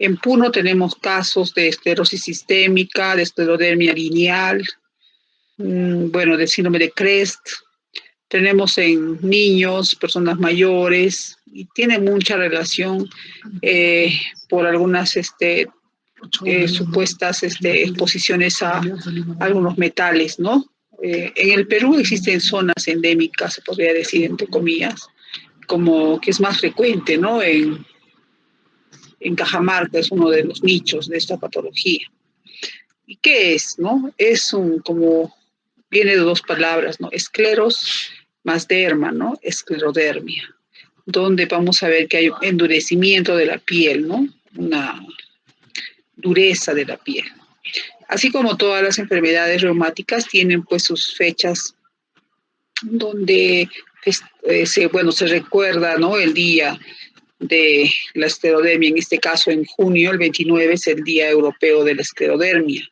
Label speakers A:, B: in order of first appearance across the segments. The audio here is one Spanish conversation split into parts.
A: En Puno tenemos casos de esclerosis sistémica, de esclerodermia lineal, bueno, de síndrome de Crest. Tenemos en niños, personas mayores, y tiene mucha relación por algunas supuestas exposiciones a algunos metales, ¿no? En el Perú existen zonas endémicas, se podría decir, entre comillas, como que es más frecuente, ¿no? En Cajamarca es uno de los nichos de esta patología. ¿Y qué es, no? Es como, viene de dos palabras, ¿no? Escleros más derma, ¿no? Esclerodermia, donde vamos a ver que hay un endurecimiento de la piel, ¿no? Una dureza de la piel. Así como todas las enfermedades reumáticas tienen pues sus fechas donde se recuerda, ¿no? El día de la esclerodermia, en este caso en junio, el 29 es el Día Europeo de la Esclerodermia.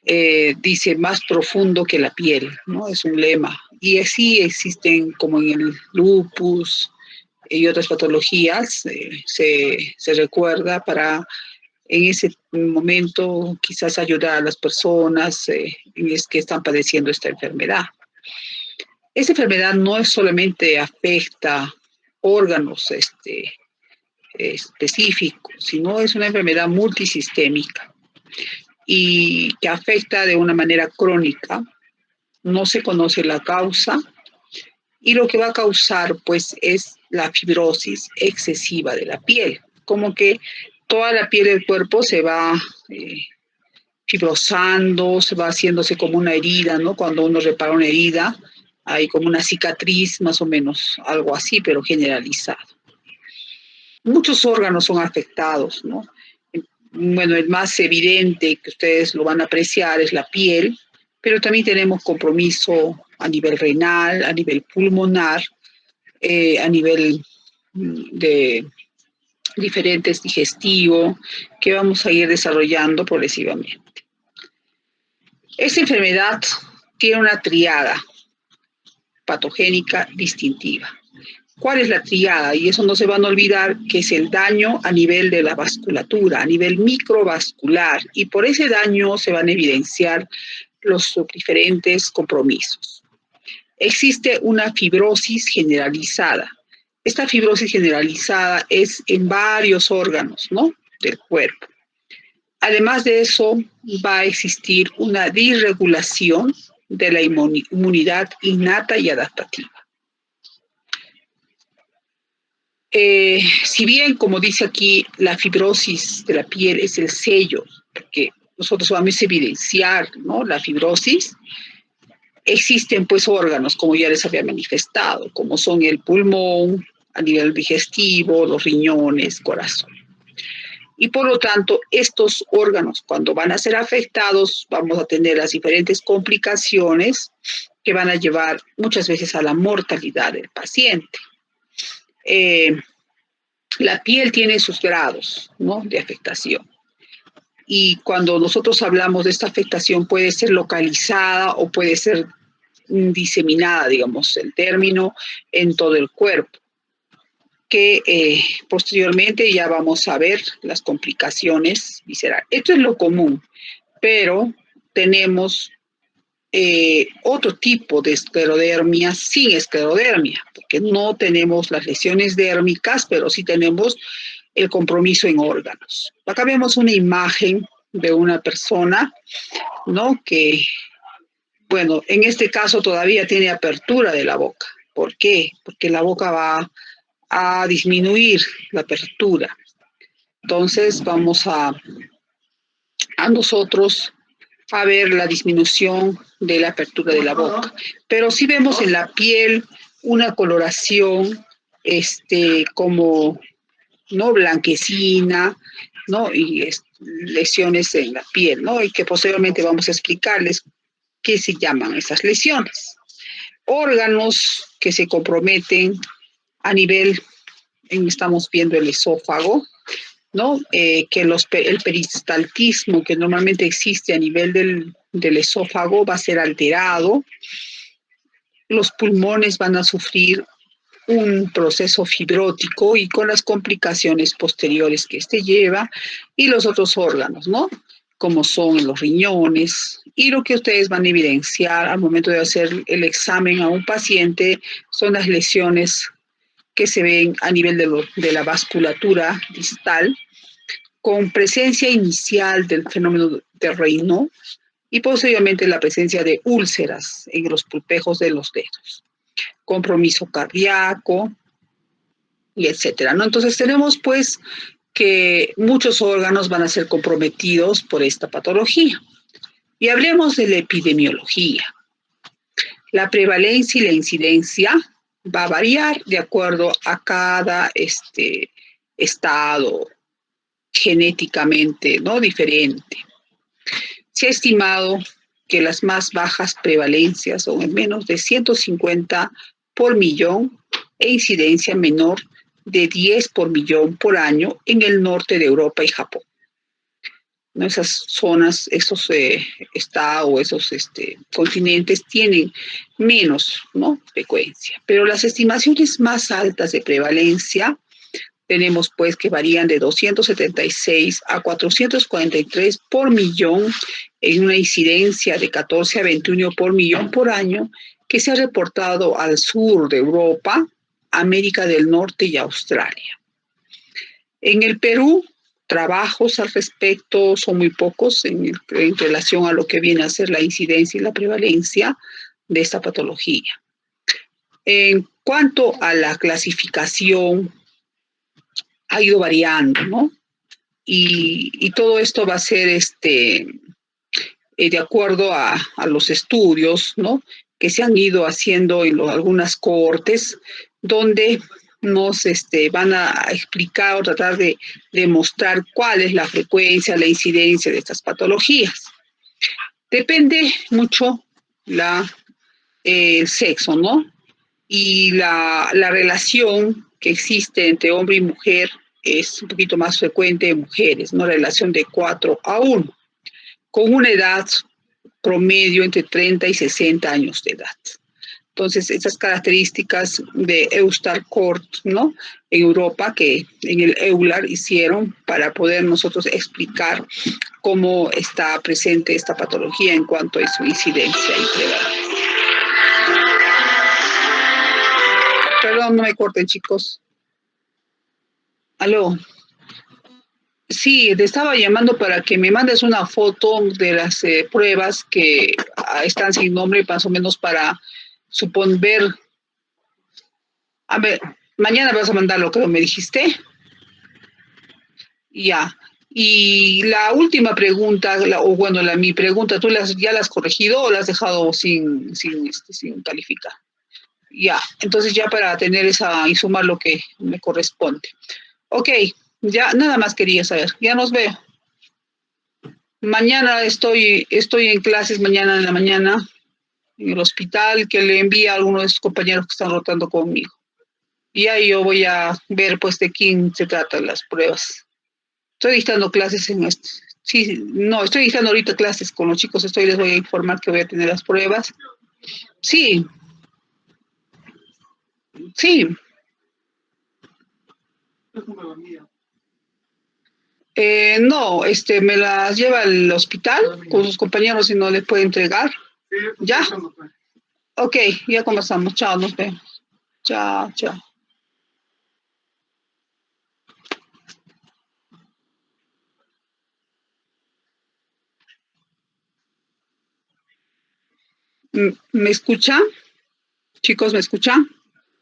A: Dice más profundo que la piel, ¿no? Es un lema. Y así existen como en el lupus y otras patologías, se recuerda para en ese momento quizás ayudar a las personas que están padeciendo esta enfermedad. Esta enfermedad no solamente afecta órganos específicos, sino es una enfermedad multisistémica y que afecta de una manera crónica. No se conoce la causa y lo que va a causar pues es la fibrosis excesiva de la piel, como que toda la piel del cuerpo se va fibrosando, se va haciéndose como una herida, ¿no? Cuando uno repara una herida, hay como una cicatriz, más o menos, algo así, pero generalizado. Muchos órganos son afectados, ¿no? Bueno, el más evidente que ustedes lo van a apreciar es la piel, pero también tenemos compromiso a nivel renal, a nivel pulmonar, a nivel de diferentes digestivo, que vamos a ir desarrollando progresivamente. Esta enfermedad tiene una triada patogénica distintiva. ¿Cuál es la triada? Y eso no se van a olvidar, que es el daño a nivel de la vasculatura, a nivel microvascular, y por ese daño se van a evidenciar los diferentes compromisos. Existe una fibrosis generalizada. Esta fibrosis generalizada es en varios órganos, ¿no?, del cuerpo. Además de eso, va a existir una disregulación de la inmunidad innata y adaptativa. Si bien, como dice aquí, la fibrosis de la piel es el sello, que nosotros vamos a evidenciar, ¿no?, la fibrosis, existen pues órganos, como ya les había manifestado, como son el pulmón, a nivel digestivo, los riñones, corazón. Y por lo tanto, estos órganos, cuando van a ser afectados, vamos a tener las diferentes complicaciones que van a llevar muchas veces a la mortalidad del paciente. La piel tiene sus grados, ¿no?, de afectación. Y cuando nosotros hablamos de esta afectación, puede ser localizada o puede ser diseminada, digamos, el término, en todo el cuerpo, que posteriormente ya vamos a ver las complicaciones viscerales. Esto es lo común, pero tenemos otro tipo de esclerodermia sin esclerodermia, porque no tenemos las lesiones dérmicas, pero sí tenemos el compromiso en órganos. Acá vemos una imagen de una persona, ¿no?, que, bueno, en este caso todavía tiene apertura de la boca. ¿Por qué? Porque la boca va a disminuir la apertura. Entonces vamos a nosotros a ver la disminución de la apertura de la boca. Pero sí vemos en la piel una coloración como, ¿no?, blanquecina, ¿no?, y lesiones en la piel, ¿no?, y que posteriormente vamos a explicarles qué se llaman esas lesiones. Órganos que se comprometen a nivel, estamos viendo el esófago, ¿no?, que el peristaltismo que normalmente existe a nivel del esófago va a ser alterado. Los pulmones van a sufrir un proceso fibrótico y con las complicaciones posteriores que este lleva, y los otros órganos, ¿no? Como son los riñones, y lo que ustedes van a evidenciar al momento de hacer el examen a un paciente son las lesiones que se ven a nivel de la vasculatura distal, con presencia inicial del fenómeno de Raynaud y posteriormente la presencia de úlceras en los pulpejos de los dedos, compromiso cardíaco y etcétera, ¿no? Entonces tenemos pues que muchos órganos van a ser comprometidos por esta patología. Y hablemos de la epidemiología. La prevalencia y la incidencia va a variar de acuerdo a cada estado genéticamente, ¿no? Diferente. Se ha estimado que las más bajas prevalencias son en menos de 150 por millón e incidencia menor de 10 por millón por año en el norte de Europa y Japón. ¿No? Esas zonas, esos estados, esos continentes tienen menos, ¿no? Frecuencia. Pero las estimaciones más altas de prevalencia tenemos pues que varían de 276 a 443 por millón en una incidencia de 14 a 21 por millón por año que se ha reportado al sur de Europa, América del Norte y Australia. En el Perú, trabajos al respecto son muy pocos en relación a lo que viene a ser la incidencia y la prevalencia de esta patología. En cuanto a la clasificación, ha ido variando, ¿no? Y todo esto va a ser de acuerdo a los estudios, ¿no? Que se han ido haciendo en algunas cohortes, donde nos van a explicar o tratar de demostrar cuál es la frecuencia, la incidencia de estas patologías. Depende mucho el sexo, ¿no? Y la relación que existe entre hombre y mujer es un poquito más frecuente en mujeres, ¿no? Relación de 4 a 1, con una edad promedio entre 30 y 60 años de edad. Entonces, esas características de Eustar-Cort, ¿no? En Europa, que en el EULAR hicieron para poder nosotros explicar cómo está presente esta patología en cuanto a su incidencia y prevalencia. Perdón, no me corten, chicos. Aló. Sí, te estaba llamando para que me mandes una foto de las pruebas que están sin nombre, más o menos para suponer. A ver, mañana vas a mandar lo que me dijiste. Ya. Y la última pregunta, mi pregunta, ¿tú ya la has corregido o la has dejado sin calificar? Ya, entonces ya para tener y sumar lo que me corresponde. Ok, ya nada más quería saber. Ya nos veo. Mañana estoy en clases, mañana en la mañana, en el hospital, que le envía a algunos de sus compañeros que están rotando conmigo. Y ahí yo voy a ver, pues, de quién se tratan las pruebas. Estoy dictando clases Sí, no, estoy dictando ahorita clases con los chicos, les voy a informar que voy a tener las pruebas. Sí, sí. No, me las lleva al hospital con sus compañeros y no les puede entregar. ¿Ya? Ok, ya conversamos. Chao, nos vemos. Chao, chao. ¿Me escuchan? Chicos, ¿me escuchan?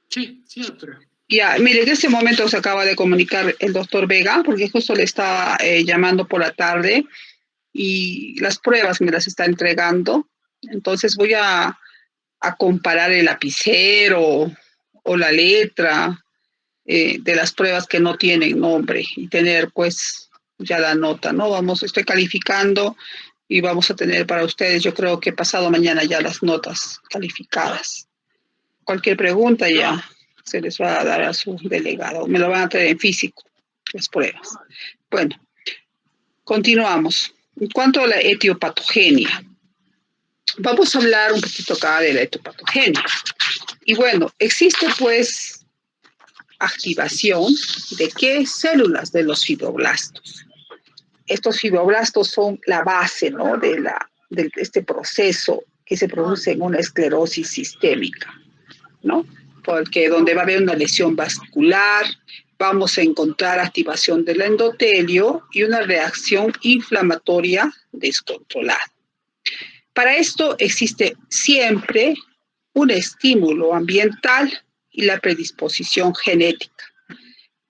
B: Sí, sí, doctora.
A: Ya, mire, en este momento se acaba de comunicar el doctor Vega, porque justo le estaba llamando por la tarde y las pruebas me las está entregando. Entonces voy a comparar el lapicero o la letra de las pruebas que no tienen nombre y tener pues ya la nota, ¿no? Estoy calificando y vamos a tener para ustedes, yo creo que pasado mañana ya las notas calificadas. Cualquier pregunta ya se les va a dar a su delegado. Me lo van a traer en físico, las pruebas. Bueno, continuamos. En cuanto a la etiopatogenia, vamos a hablar un poquito acá de la etiopatogenia. Y bueno, existe pues activación de qué células de los fibroblastos. Estos fibroblastos son la base, ¿no?, de este proceso que se produce en una esclerosis sistémica, ¿no? Porque donde va a haber una lesión vascular, vamos a encontrar activación del endotelio y una reacción inflamatoria descontrolada. Para esto existe siempre un estímulo ambiental y la predisposición genética,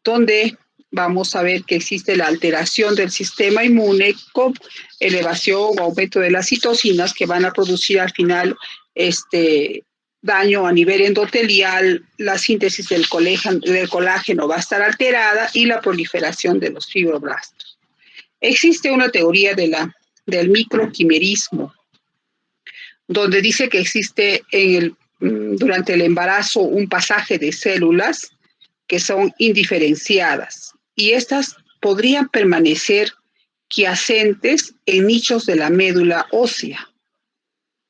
A: donde vamos a ver que existe la alteración del sistema inmune con elevación o aumento de las citocinas que van a producir al final daño a nivel endotelial, la síntesis del colágeno va a estar alterada y la proliferación de los fibroblastos. Existe una teoría del microquimerismo, donde dice que existe durante el embarazo un pasaje de células que son indiferenciadas y estas podrían permanecer quiescentes en nichos de la médula ósea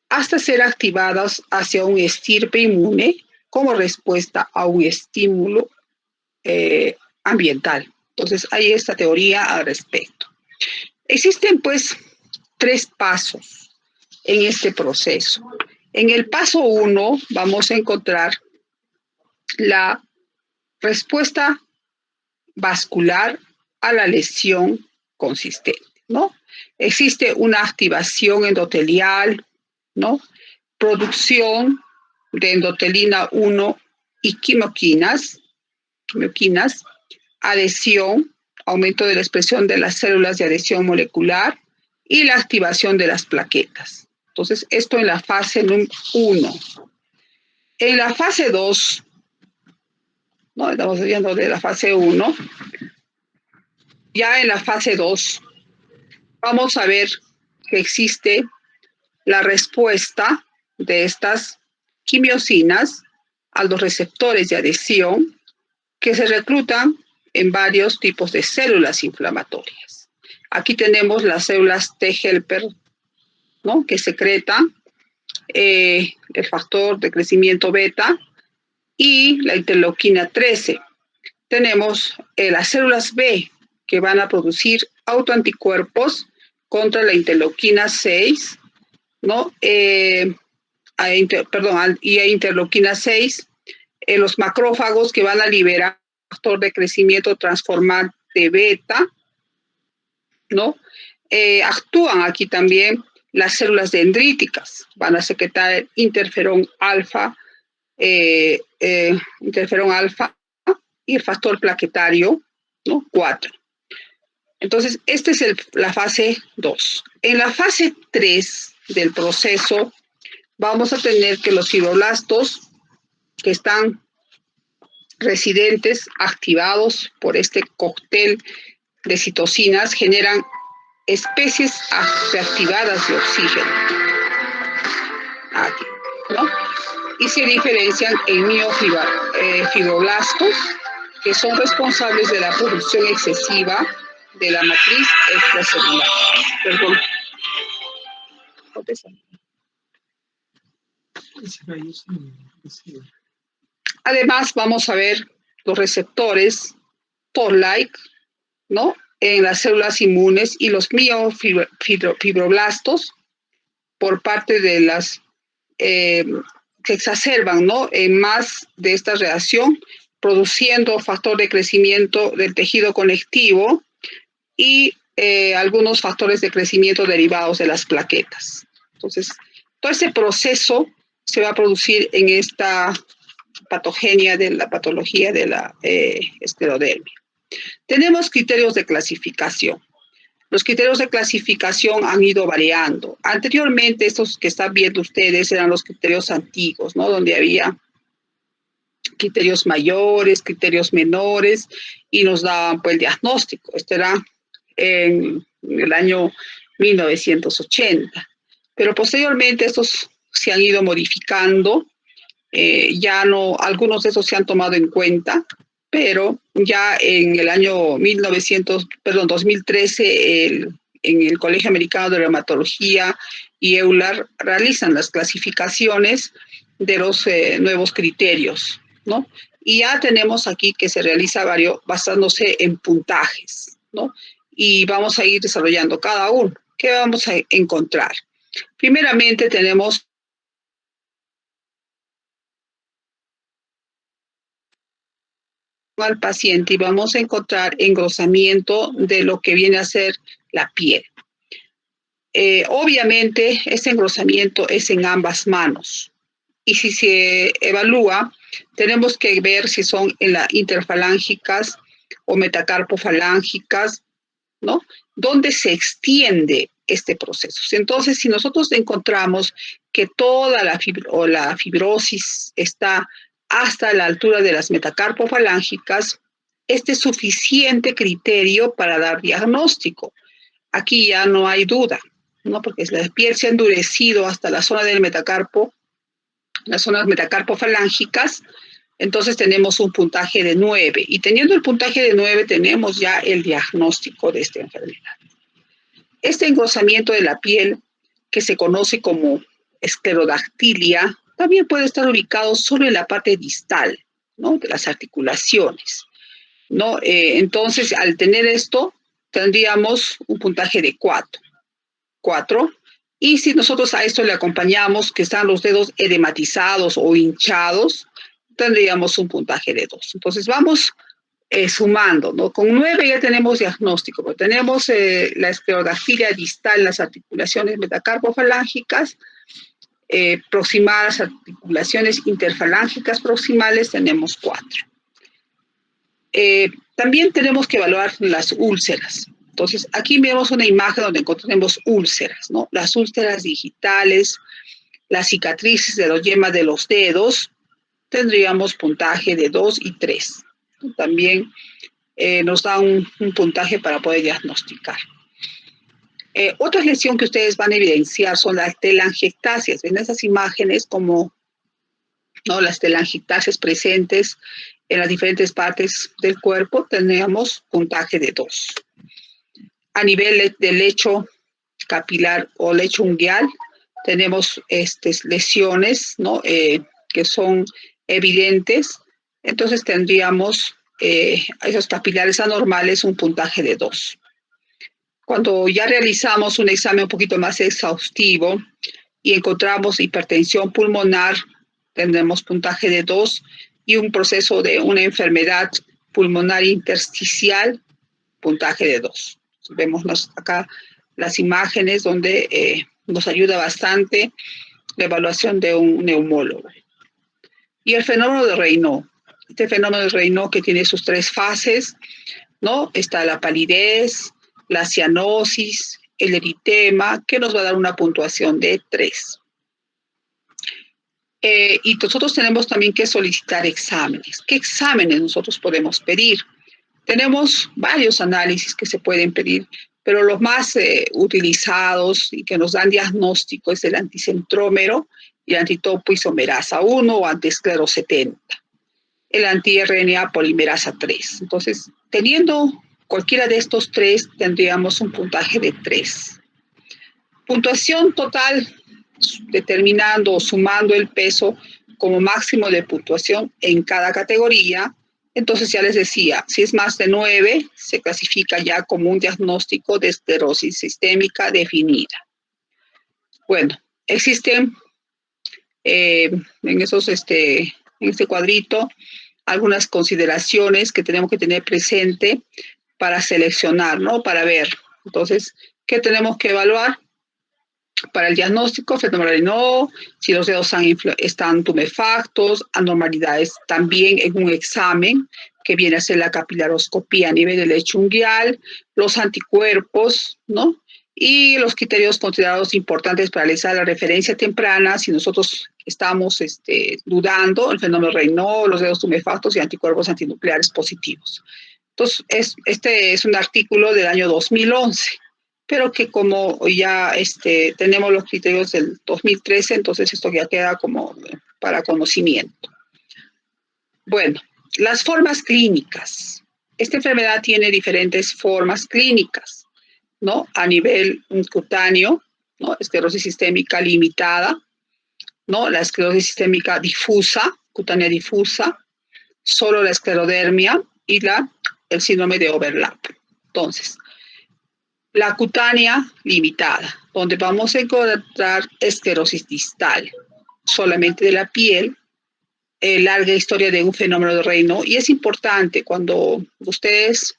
A: hasta ser activadas hacia un estirpe inmune como respuesta a un estímulo ambiental. Entonces, hay esta teoría al respecto. Existen, pues, 3 pasos en este proceso. En el paso 1 vamos a encontrar la respuesta vascular a la lesión consistente, ¿no? Existe una activación endotelial, ¿no? Producción de endotelina 1 y quimioquinas, adhesión, aumento de la expresión de las células de adhesión molecular y la activación de las plaquetas. Entonces, esto en la fase 1. En la fase 2, no, estamos viendo de la fase 1, ya en la fase 2 vamos a ver que existe la respuesta de estas quimiosinas a los receptores de adhesión que se reclutan en varios tipos de células inflamatorias. Aquí tenemos las células T helper, ¿no?, que secretan el factor de crecimiento beta y la interleuquina 13. Tenemos las células B que van a producir autoanticuerpos contra la interleuquina 6, ¿no? Y a interleuquina 6, los macrófagos que van a liberar factor de crecimiento transformante beta, ¿no? Actúan aquí también las células dendríticas, van a secretar interferón alfa y el factor plaquetario, ¿no?, 4. Entonces, esta es la fase 2. En la fase 3 del proceso, vamos a tener que los fibroblastos que están residentes, activados por este cóctel de citocinas, generan especies reactivadas de oxígeno. Aquí, ¿no? Y se diferencian en miofibroblastos, que son responsables de la producción excesiva de la matriz extracelular. Perdón. Además, vamos a ver los receptores Toll-like, ¿no?, en las células inmunes y los miofibroblastos por parte de las que exacerban, ¿no?, en más de esta reacción, produciendo factor de crecimiento del tejido conectivo y algunos factores de crecimiento derivados de las plaquetas. Entonces, todo ese proceso se va a producir en esta patogenia de la patología de la esclerodermia. Tenemos criterios de clasificación. Los criterios de clasificación han ido variando. Anteriormente, estos que están viendo ustedes eran los criterios antiguos, ¿no?, donde había criterios mayores, criterios menores, y nos daban, pues, el diagnóstico. Esto era en el año 1980. Pero posteriormente estos se han ido modificando, ya no, algunos de esos se han tomado en cuenta, pero ya en el año 2013, en el Colegio Americano de Reumatología y EULAR realizan las clasificaciones de los nuevos criterios, ¿no? Y ya tenemos aquí que se realiza basándose en puntajes, ¿no? Y vamos a ir desarrollando cada uno. ¿Qué vamos a encontrar? Primeramente tenemos al paciente y vamos a encontrar engrosamiento de lo que viene a ser la piel. Obviamente, este engrosamiento es en ambas manos. Y si se evalúa, tenemos que ver si son en las interfalángicas o metacarpofalángicas, ¿no? ¿Dónde se extiende este proceso? Entonces, si nosotros encontramos que toda la fibrosis está hasta la altura de las metacarpofalángicas, este es suficiente criterio para dar diagnóstico. Aquí ya no hay duda, ¿no? Porque la piel se ha endurecido hasta la zona del metacarpo, las zonas metacarpofalángicas, entonces tenemos un puntaje de 9. Y teniendo el puntaje de 9, tenemos ya el diagnóstico de esta enfermedad. Este engrosamiento de la piel, que se conoce como esclerodactilia, también puede estar ubicado solo en la parte distal, ¿no? De las articulaciones, ¿no? Entonces, al tener esto, tendríamos un puntaje de 4. Y si nosotros a esto le acompañamos que están los dedos edematizados o hinchados, tendríamos un puntaje de 2. Entonces vamos sumando, ¿no? Con 9 ya tenemos diagnóstico, pero tenemos la esclerodactilia distal, las articulaciones metacarpofalángicas, proximales, articulaciones interfalángicas proximales, tenemos 4. También tenemos que evaluar las úlceras. Entonces, aquí vemos una imagen donde encontramos úlceras, ¿no? Las úlceras digitales, las cicatrices de las yemas de los dedos, tendríamos puntaje de 2 y 3. También nos da un puntaje para poder diagnosticar. Otra lesión que ustedes van a evidenciar son las telangiectasias. En esas imágenes, como, ¿no?, las telangiectasias presentes en las diferentes partes del cuerpo, tenemos puntaje de 2. A nivel del lecho capilar o lecho unguial, tenemos lesiones, ¿no?, que son evidentes. Entonces tendríamos esos capilares anormales un puntaje de 2. Cuando ya realizamos un examen un poquito más exhaustivo y encontramos hipertensión pulmonar, tendremos puntaje de 2 y un proceso de una enfermedad pulmonar intersticial, puntaje de 2. Vemos acá las imágenes donde nos ayuda bastante la evaluación de un neumólogo. Y el fenómeno de Raynaud. Este fenómeno de Raynaud que tiene sus 3 fases, ¿no? Está la palidez, la cianosis, el eritema, que nos va a dar una puntuación de 3. Y nosotros tenemos también que solicitar exámenes. ¿Qué exámenes nosotros podemos pedir? Tenemos varios análisis que se pueden pedir, pero los más utilizados y que nos dan diagnóstico es el anticentrómero y el antitopoisomerasa 1 o antiesclero 70. El anti-RNA polimerasa 3. Entonces, teniendo cualquiera de estos 3, tendríamos un puntaje de 3. Puntuación total, determinando o sumando el peso como máximo de puntuación en cada categoría. Entonces ya les decía, si es más de 9, se clasifica ya como un diagnóstico de esclerosis sistémica definida. Bueno, existen en este cuadrito algunas consideraciones que tenemos que tener presente para seleccionar, ¿no? Para ver. Entonces, ¿qué tenemos que evaluar? Para el diagnóstico, fenómeno de Raynaud, si los dedos están tumefactos, anormalidades también en un examen que viene a ser la capilaroscopía a nivel del lecho unguial, los anticuerpos, ¿no? Y los criterios considerados importantes para realizar la referencia temprana, si nosotros estamos dudando, el fenómeno de Raynaud, los dedos tumefactos y anticuerpos antinucleares positivos. Entonces, este es un artículo del año 2011. Pero que como ya tenemos los criterios del 2013, entonces esto ya queda como para conocimiento. Bueno, las formas clínicas. Esta enfermedad tiene diferentes formas clínicas, ¿no? A nivel cutáneo, ¿no? Esclerosis sistémica limitada, ¿no? La esclerosis sistémica difusa, cutánea difusa, solo la esclerodermia y el síndrome de overlap. Entonces, la cutánea limitada, donde vamos a encontrar esclerosis distal, solamente de la piel, larga historia de un fenómeno de Raynaud. Y es importante cuando ustedes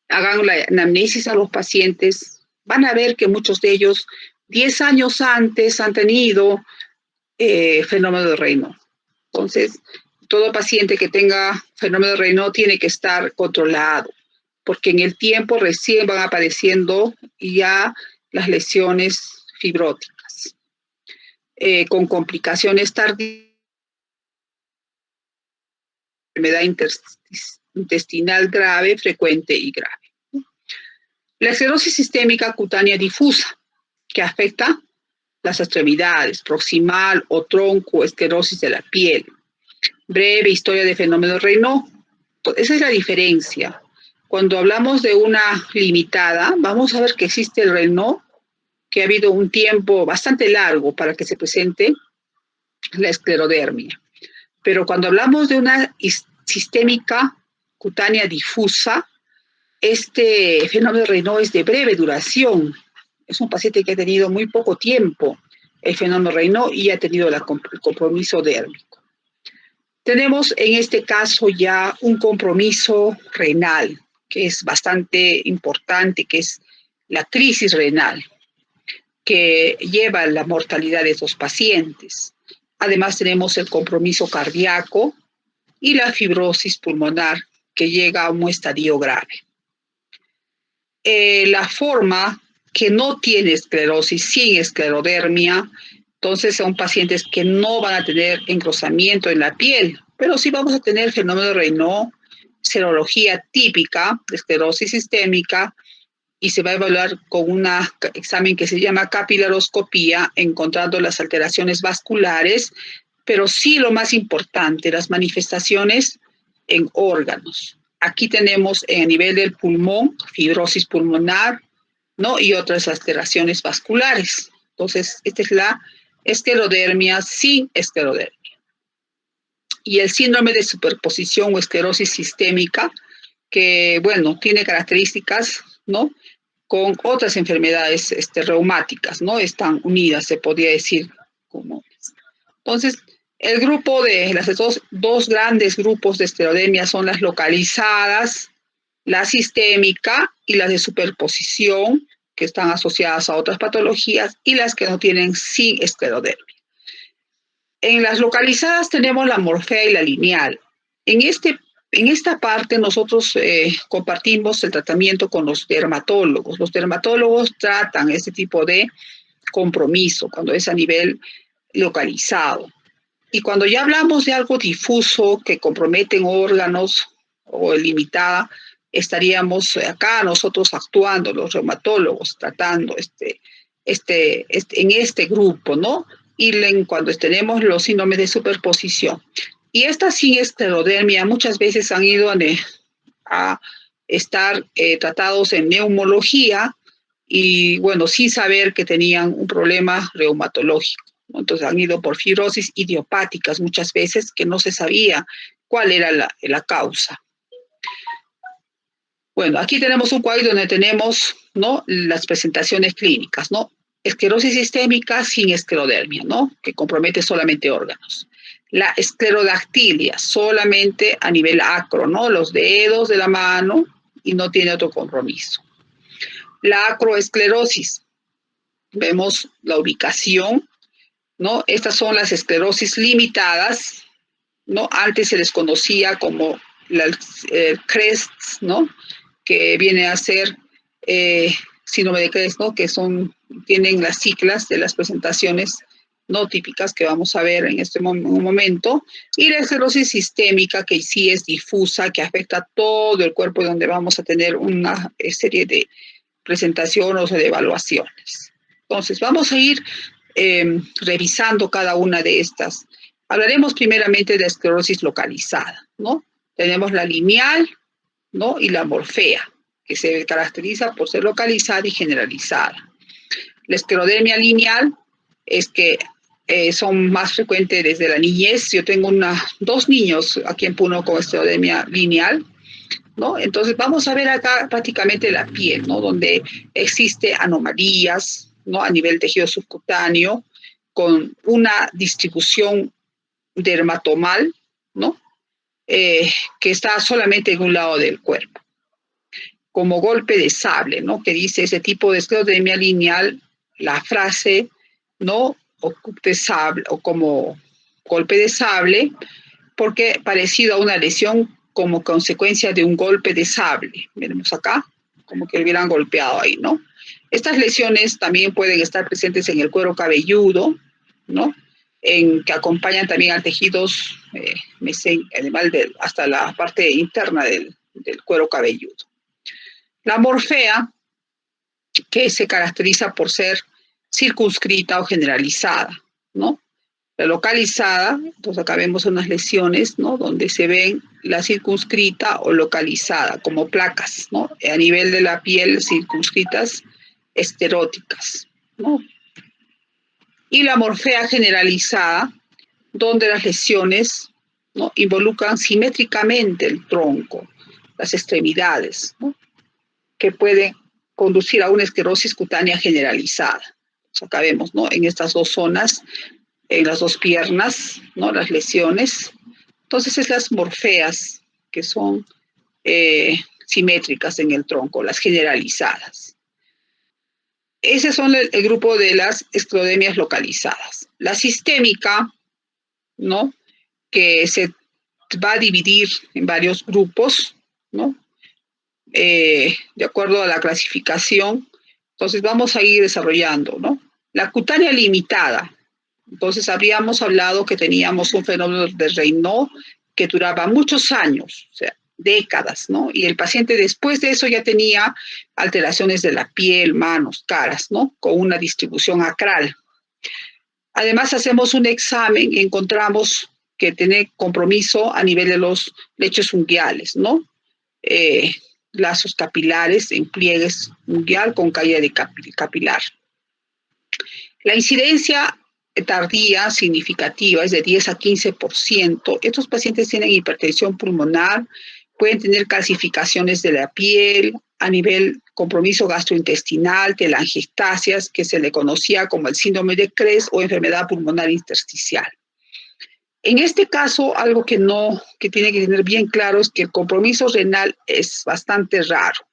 A: hagan la anamnesis a los pacientes, van a ver que muchos de ellos 10 años antes han tenido fenómeno de Raynaud. Entonces, todo paciente que tenga fenómeno de Raynaud tiene que estar controlado, porque en el tiempo recién van apareciendo ya las lesiones fibróticas, con complicaciones tardías, enfermedad intestinal grave, frecuente y grave. La esclerosis sistémica cutánea difusa, que afecta las extremidades, proximal o tronco, esclerosis de la piel. Breve historia de fenómeno Raynaud. Pues esa es la diferencia. Cuando hablamos de una limitada, vamos a ver que existe el Raynaud, que ha habido un tiempo bastante largo para que se presente la esclerodermia. Pero cuando hablamos de una sistémica cutánea difusa, este fenómeno de Raynaud es de breve duración. Es un paciente que ha tenido muy poco tiempo el fenómeno Raynaud y ha tenido el compromiso dérmico. Tenemos en este caso ya un compromiso renal, que es bastante importante, que es la crisis renal, que lleva a la mortalidad de estos pacientes. Además tenemos el compromiso cardíaco y la fibrosis pulmonar, que llega a un estadio grave. La forma que no tiene esclerosis, sin esclerodermia, entonces son pacientes que no van a tener engrosamiento en la piel, pero sí vamos a tener fenómeno de Raynaud, serología típica de esclerosis sistémica, y se va a evaluar con un examen que se llama capilaroscopía, encontrando las alteraciones vasculares, pero sí lo más importante, las manifestaciones en órganos. Aquí tenemos a nivel del pulmón, fibrosis pulmonar, ¿no? Y otras alteraciones vasculares. Entonces, esta es la esclerodermia sin esclerodermia. Y el síndrome de superposición o esclerosis sistémica, que, bueno, tiene características, ¿no?, con otras enfermedades reumáticas, ¿no? Están unidas, se podría decir. Entonces, el grupo de las dos grandes grupos de esclerodermia son las localizadas, la sistémica y las de superposición, que están asociadas a otras patologías, y las que no tienen sin esclerodermia. En las localizadas tenemos la morfea y la lineal. En esta parte nosotros compartimos el tratamiento con los dermatólogos. Los dermatólogos tratan este tipo de compromiso cuando es a nivel localizado. Y cuando ya hablamos de algo difuso que compromete órganos o limitada, estaríamos acá nosotros actuando, los reumatólogos, tratando en este grupo, ¿no? Y cuando tenemos los síndromes de superposición. Y estas sin esclerodermia muchas veces han ido a estar tratados en neumología y, bueno, sin saber que tenían un problema reumatológico. Entonces han ido por fibrosis idiopáticas muchas veces que no se sabía cuál era la causa. Bueno, aquí tenemos un cuadro donde tenemos, ¿no?, las presentaciones clínicas, ¿no? Esclerosis sistémica sin esclerodermia, ¿no?, que compromete solamente órganos. La esclerodactilia, solamente a nivel acro, ¿no?, los dedos de la mano, y no tiene otro compromiso. La acroesclerosis, vemos la ubicación, ¿no? Estas son las esclerosis limitadas, ¿no? Antes se les conocía como las CREST, ¿no?, que viene a ser síndrome de CREST, ¿no?, que tienen las siglas de las presentaciones no típicas que vamos a ver en este momento, y la esclerosis sistémica, que sí es difusa, que afecta todo el cuerpo, donde vamos a tener una serie de presentaciones o de evaluaciones. Entonces, vamos a ir revisando cada una de estas. Hablaremos primeramente de la esclerosis localizada, ¿no? Tenemos la lineal, ¿no?, y la morfea, que se caracteriza por ser localizada y generalizada. La esclerodermia lineal es que son más frecuentes desde la niñez. Yo tengo dos niños aquí en Puno con esclerodermia lineal, ¿no? Entonces vamos a ver acá prácticamente la piel, ¿no? Donde existe anomalías, ¿no? A nivel tejido subcutáneo, con una distribución dermatomal, ¿no? Que está solamente en un lado del cuerpo, como golpe de sable, ¿no? Que dice ese tipo de esclerodermia lineal, la frase, ¿no? O de sable, o como golpe de sable, porque parecido a una lesión como consecuencia de un golpe de sable. Veremos acá, como que hubieran golpeado ahí, ¿no? Estas lesiones también pueden estar presentes en el cuero cabelludo, ¿no? Que acompañan también a tejidos mesenquimales hasta la parte interna del cuero cabelludo. La morfea, que se caracteriza por ser circunscrita o generalizada, ¿no? La localizada, pues acá vemos unas lesiones, ¿no? Donde se ven la circunscrita o localizada, como placas, ¿no? A nivel de la piel circunscritas esteróticas, ¿no? Y la morfea generalizada, donde las lesiones, ¿no? Involucran simétricamente el tronco, las extremidades, ¿no? Que pueden conducir a una esclerosis cutánea generalizada. Pues acá vemos, ¿no? En estas dos zonas, en las dos piernas, ¿no? Las lesiones. Entonces, es las morfeas que son simétricas en el tronco, las generalizadas. Ese son el grupo de las esclerodemias localizadas. La sistémica, ¿no? Que se va a dividir en varios grupos, ¿no? De acuerdo a la clasificación. Entonces, vamos a ir desarrollando, ¿no? La cutánea limitada. Entonces, habíamos hablado que teníamos un fenómeno de Raynaud que duraba muchos años, o sea, décadas, ¿no? Y el paciente después de eso ya tenía alteraciones de la piel, manos, caras, ¿no? Con una distribución acral. Además, hacemos un examen y encontramos que tiene compromiso a nivel de los lechos unguiales, ¿no? Lazos capilares en pliegues unguial con caída de capilar. La incidencia tardía significativa es de 10 a 15%. Estos pacientes tienen hipertensión pulmonar, pueden tener calcificaciones de la piel, a nivel compromiso gastrointestinal, telangiectasias, que se le conocía como el síndrome de Krebs o enfermedad pulmonar intersticial. En este caso, algo que tiene que tener bien claro es que el compromiso renal es bastante raro,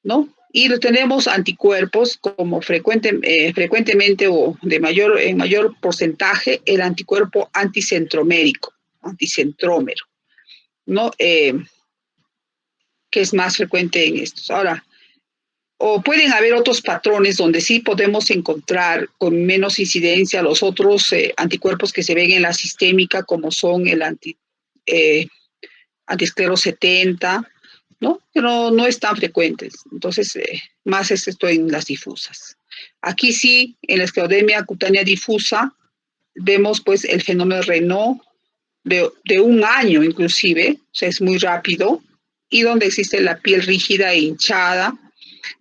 A: ¿no? Y lo tenemos anticuerpos como frecuentemente o en mayor porcentaje el anticuerpo anticentrómero, ¿no? Que es más frecuente en estos. Ahora, o pueden haber otros patrones donde sí podemos encontrar con menos incidencia los otros anticuerpos que se ven en la sistémica, como son el antiesclero 70, ¿no? Pero no es tan frecuente. Entonces, más es esto en las difusas. Aquí sí, en la esclerodermia cutánea difusa, vemos pues el fenómeno de Raynaud de un año inclusive, o sea, es muy rápido, y donde existe la piel rígida e hinchada,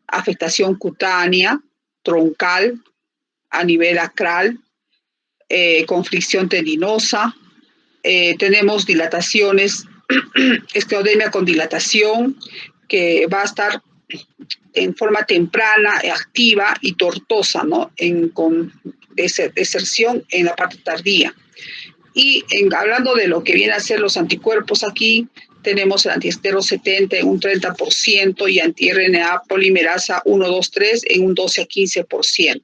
A: afectación cutánea, troncal, a nivel acral, con fricción tendinosa, tenemos dilataciones, esclerodermia con dilatación, que va a estar en forma temprana, activa y tortosa, ¿no? Con deserción en la parte tardía. Y hablando de lo que viene a ser los anticuerpos aquí, tenemos el antiestero 70 en un 30% y anti-RNA polimerasa 1,2,3 en un 12 a 15%.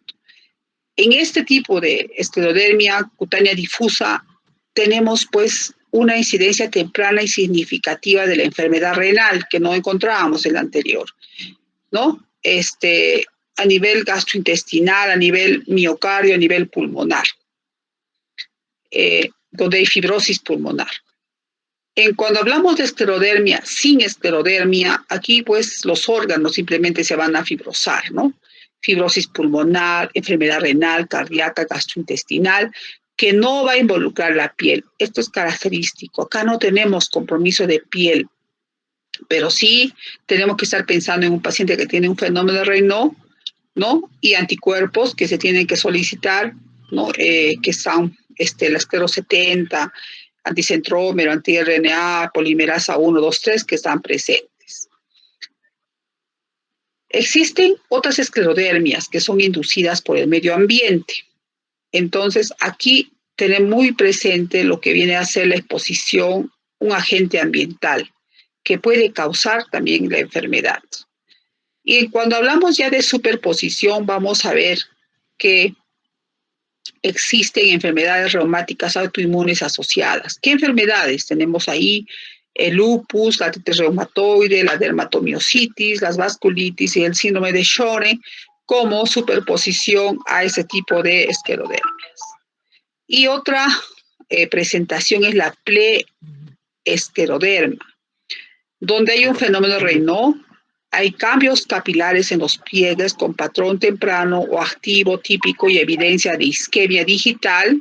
A: En este tipo de esclerodermia cutánea difusa tenemos pues una incidencia temprana y significativa de la enfermedad renal que no encontrábamos en la anterior, ¿no? A nivel gastrointestinal, a nivel miocardio, a nivel pulmonar, donde hay fibrosis pulmonar. Cuando hablamos de esclerodermia, sin esclerodermia, aquí pues los órganos simplemente se van a fibrosar, ¿no? Fibrosis pulmonar, enfermedad renal, cardíaca, gastrointestinal, que no va a involucrar la piel. Esto es característico. Acá no tenemos compromiso de piel, pero sí tenemos que estar pensando en un paciente que tiene un fenómeno de Raynaud, ¿no? Y anticuerpos que se tienen que solicitar ¿no? Que son la esclerosis 70, anticentrómero, anti-RNA, polimerasa 1, 2, 3, que están presentes. Existen otras esclerodermias que son inducidas por el medio ambiente. Entonces, aquí tener muy presente lo que viene a ser la exposición, un agente ambiental, que puede causar también la enfermedad. Y cuando hablamos ya de superposición, vamos a ver que existen enfermedades reumáticas autoinmunes asociadas. ¿Qué enfermedades? Tenemos ahí el lupus, la artritis reumatoide, la dermatomiositis, las vasculitis y el síndrome de Sjögren como superposición a ese tipo de esclerodermias. Y otra presentación es la pleescleroderma, donde hay un fenómeno Raynaud. Hay cambios capilares en los pliegues con patrón temprano o activo típico y evidencia de isquemia digital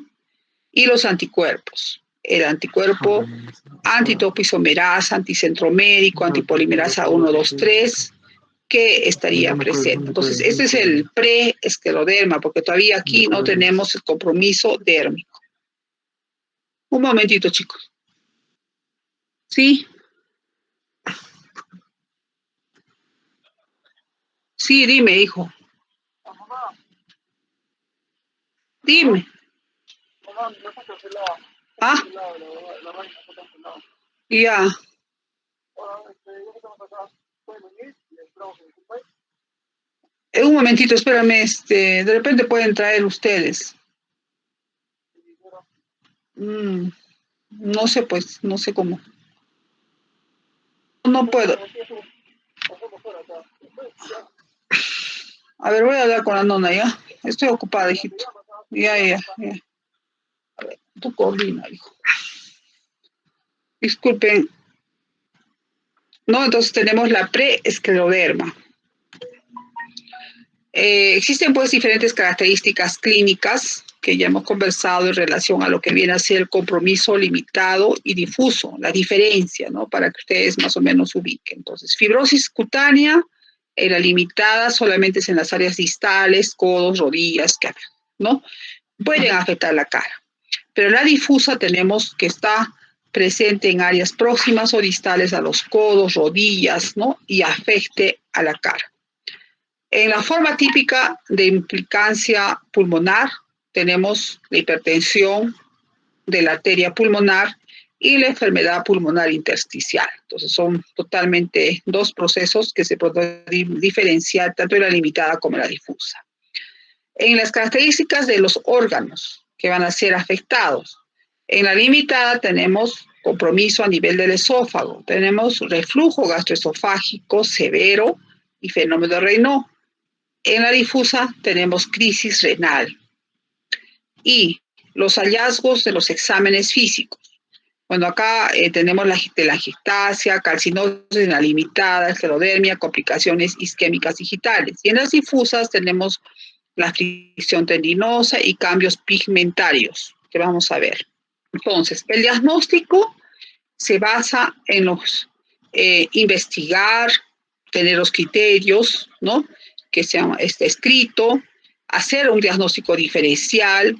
A: y los anticuerpos. El anticuerpo antitopisomerasa, anticentromérico, antipolimerasa 1, 2, 3, que estaría presente. Entonces, este es el preescleroderma, porque todavía aquí no tenemos el compromiso dérmico. Un momentito, chicos. ¿Sí? Sí, dime, hijo. Dime. Ah. Ya. Un momentito, espérame, de repente pueden traer ustedes. No sé, pues, no sé cómo. No puedo. A ver, voy a hablar con la nona, ¿ya? Estoy ocupada, hijito. Ya. A ver, tú coordina, hijo. Disculpen. No, entonces tenemos la preescleroderma. Existen pues diferentes características clínicas que ya hemos conversado en relación a lo que viene a ser el compromiso limitado y difuso, la diferencia, ¿no? Para que ustedes más o menos ubiquen. Entonces, fibrosis cutánea, la limitada solamente es en las áreas distales, codos, rodillas, ¿no? Pueden afectar la cara. Pero la difusa tenemos que está presente en áreas próximas o distales a los codos, rodillas, ¿no? Y afecte a la cara. En la forma típica de implicancia pulmonar tenemos la hipertensión de la arteria pulmonar y la enfermedad pulmonar intersticial. Entonces son totalmente dos procesos que se pueden diferenciar tanto en la limitada como en la difusa. En las características de los órganos que van a ser afectados, en la limitada tenemos compromiso a nivel del esófago, tenemos reflujo gastroesofágico severo y fenómeno de Raynaud. En la difusa tenemos crisis renal y los hallazgos de los exámenes físicos. Bueno, acá tenemos la telangiectasia, calcinosis en la limitada, esclerodermia, complicaciones isquémicas digitales. Y en las difusas tenemos la fricción tendinosa y cambios pigmentarios, que vamos a ver. Entonces, el diagnóstico se basa en los investigar, tener los criterios, ¿no? Que se han escrito, hacer un diagnóstico diferencial,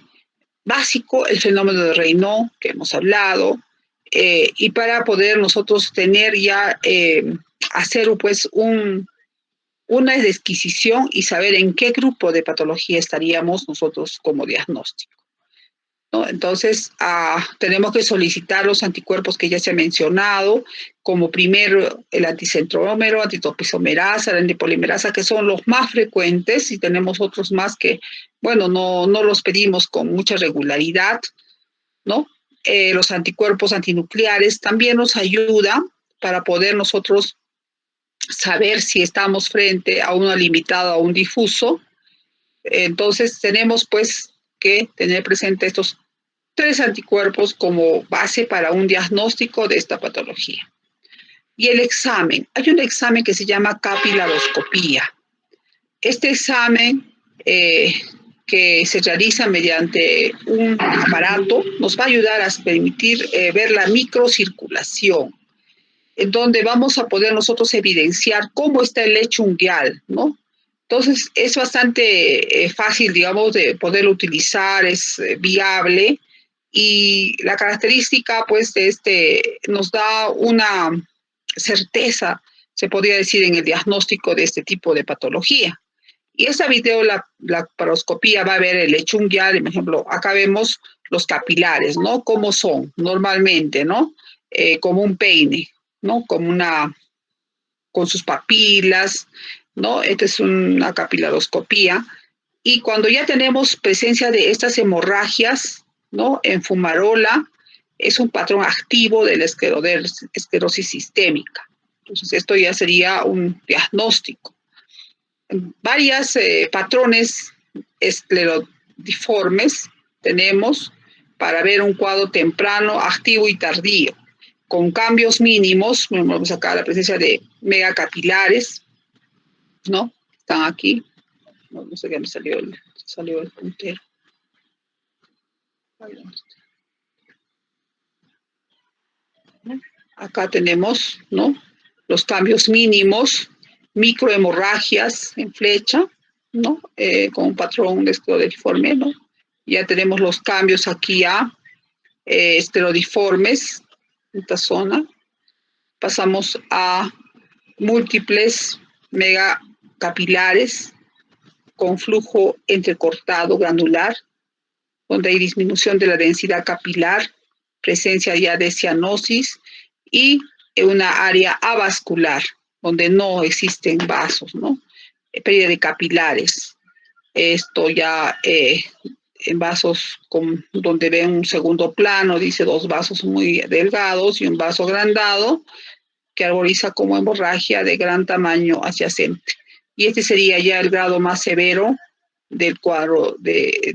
A: básico, el fenómeno de Raynaud, que hemos hablado, y para poder nosotros tener ya, hacer pues una disquisición y saber en qué grupo de patología estaríamos nosotros como diagnóstico, ¿no? Entonces, tenemos que solicitar los anticuerpos que ya se ha mencionado, como primero el anticentrómero, antitopisomerasa, la antipolimerasa, que son los más frecuentes, y tenemos otros más que, bueno, no los pedimos con mucha regularidad, ¿no? Los anticuerpos antinucleares también nos ayudan para poder nosotros saber si estamos frente a uno limitado, a un difuso. Entonces, tenemos pues que tener presente estos 3 anticuerpos como base para un diagnóstico de esta patología. Y el examen. Hay un examen que se llama capilaroscopía. Este examen que se realiza mediante un aparato nos va a ayudar a permitir ver la microcirculación, en donde vamos a poder nosotros evidenciar cómo está el lecho unguial, ¿no? Entonces, es bastante fácil, digamos, de poderlo utilizar, es viable, y la característica, pues, de nos da una certeza, se podría decir, en el diagnóstico de este tipo de patología. Y esa videolaparoscopía va a ver el lechunguial, por ejemplo, acá vemos los capilares, ¿no? Cómo son normalmente, ¿no? Como un peine, ¿no? Con sus papilas, ¿no? Esta es una capilaroscopía. Y cuando ya tenemos presencia de estas hemorragias, ¿no? En fumarola, es un patrón activo de la esclerosis sistémica. Entonces, esto ya sería un diagnóstico. Varios patrones esclerodiformes tenemos para ver un cuadro temprano, activo y tardío, con cambios mínimos. Vamos acá la presencia de megacapilares, ¿no? Están aquí. No sé qué me salió el puntero. Acá tenemos, ¿no? Los cambios mínimos, microhemorragias en flecha, ¿no? Con un patrón de esclerodiforme, ¿no? Ya tenemos los cambios aquí a esclerodiformes en esta zona. Pasamos a múltiples megacapilares con flujo entrecortado granular, donde hay disminución de la densidad capilar, presencia ya de cianosis y una área avascular, donde no existen vasos, ¿no? Pérdida de capilares. Esto ya en vasos donde ven un segundo plano, dice 2 vasos muy delgados y un vaso agrandado, que arboriza como hemorragia de gran tamaño adyacente. Y este sería ya el grado más severo del cuadro,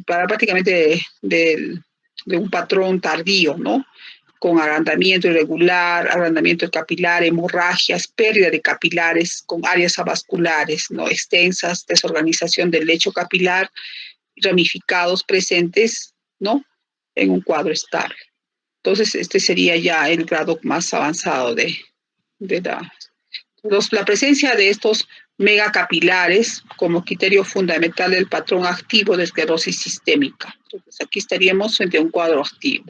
A: para prácticamente de un patrón tardío, ¿no? Con agrandamiento irregular, agrandamiento capilar, hemorragias, pérdida de capilares con áreas avasculares, ¿no? Extensas, desorganización del lecho capilar, ramificados presentes, ¿no? En un cuadro estable. Entonces, este sería ya el grado más avanzado de la presencia de estos megacapilares como criterio fundamental del patrón activo de esclerosis sistémica. Entonces, aquí estaríamos frente a un cuadro activo.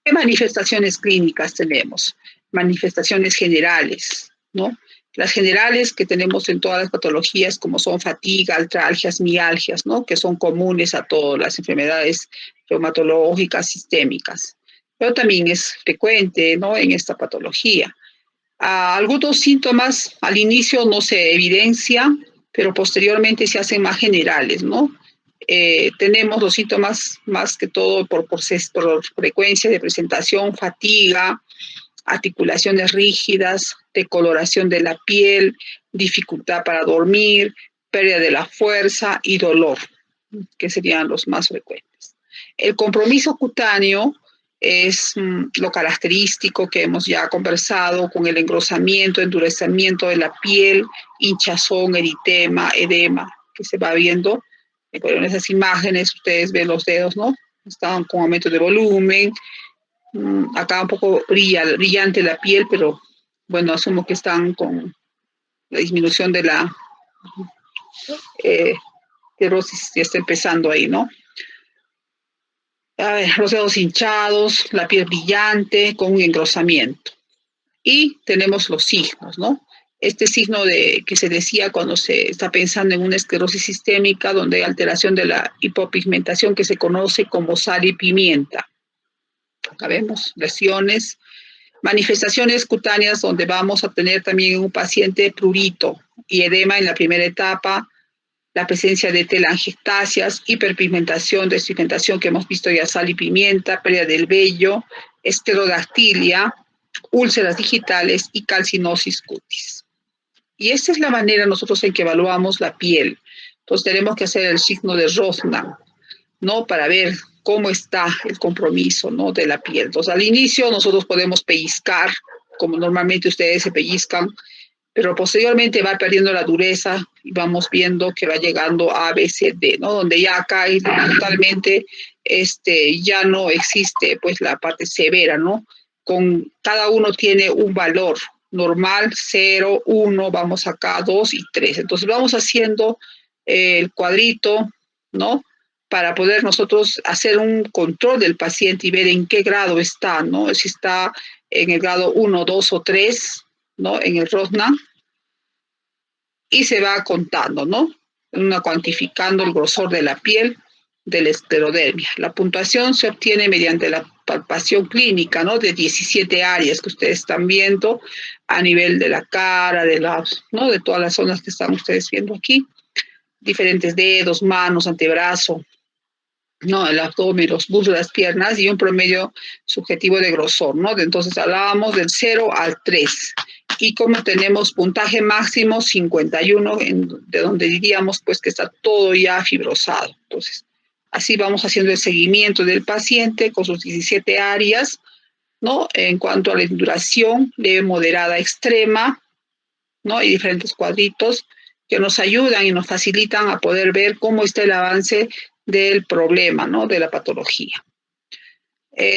A: ¿Qué manifestaciones clínicas tenemos? Manifestaciones generales, ¿no? Las generales que tenemos en todas las patologías, como son fatiga, artralgias, mialgias, ¿no? Que son comunes a todas las enfermedades reumatológicas sistémicas. Pero también es frecuente, ¿no? En esta patología. Algunos síntomas al inicio no se evidencian, pero posteriormente se hacen más generales, ¿no? Tenemos los síntomas más que todo por frecuencia de presentación, fatiga, articulaciones rígidas, decoloración de la piel, dificultad para dormir, pérdida de la fuerza y dolor, que serían los más frecuentes. El compromiso cutáneo es lo característico que hemos ya conversado, con el engrosamiento, endurecimiento de la piel, hinchazón, eritema, edema, que se va viendo. En esas imágenes ustedes ven los dedos, ¿no? Están con aumento de volumen. Acá un poco brillante la piel, pero bueno, asumo que están con la disminución de la esclerosis, ya está empezando ahí, ¿no? Los dedos hinchados, la piel brillante, con un engrosamiento. Y tenemos los signos, ¿no? Este signo que se decía cuando se está pensando en una esclerosis sistémica, donde hay alteración de la hipopigmentación que se conoce como sal y pimienta. Acá vemos lesiones, manifestaciones cutáneas, donde vamos a tener también un paciente prurito y edema en la primera etapa, la presencia de telangiectasias, hiperpigmentación, despigmentación que hemos visto ya, sal y pimienta, pérdida del vello, esclerodactilia, úlceras digitales y calcinosis cutis. Y esta es la manera nosotros en que evaluamos la piel. Entonces tenemos que hacer el signo de Rothman, ¿no? Para ver cómo está el compromiso, ¿no? De la piel. Entonces al inicio nosotros podemos pellizcar, como normalmente ustedes se pellizcan, pero posteriormente va perdiendo la dureza y vamos viendo que va llegando a ABCD, ¿no? Donde ya cae totalmente, ya no existe pues la parte severa, ¿no? Cada uno tiene un valor, normal, 0, 1, vamos acá, 2 y 3. Entonces vamos haciendo el cuadrito, ¿no? Para poder nosotros hacer un control del paciente y ver en qué grado está, ¿no? Si está en el grado 1, 2 o 3, ¿no? En el Rosnan. Y se va contando, ¿no? Cuantificando el grosor de la piel de la esclerodermia. La puntuación se obtiene mediante la palpación clínica, ¿no? De 17 áreas que ustedes están viendo a nivel de la cara, ¿no? De todas las zonas que están ustedes viendo aquí. Diferentes dedos, manos, antebrazo, ¿no? El abdomen, los muslos, las piernas y un promedio subjetivo de grosor, ¿no? Entonces hablábamos del 0 al 3. Y como tenemos puntaje máximo 51, de donde diríamos pues que está todo ya fibrosado. Entonces, así vamos haciendo el seguimiento del paciente con sus 17 áreas, ¿no? En cuanto a la duración, leve, moderada, extrema, ¿no? Y diferentes cuadritos que nos ayudan y nos facilitan a poder ver cómo está el avance del problema, ¿no? De la patología.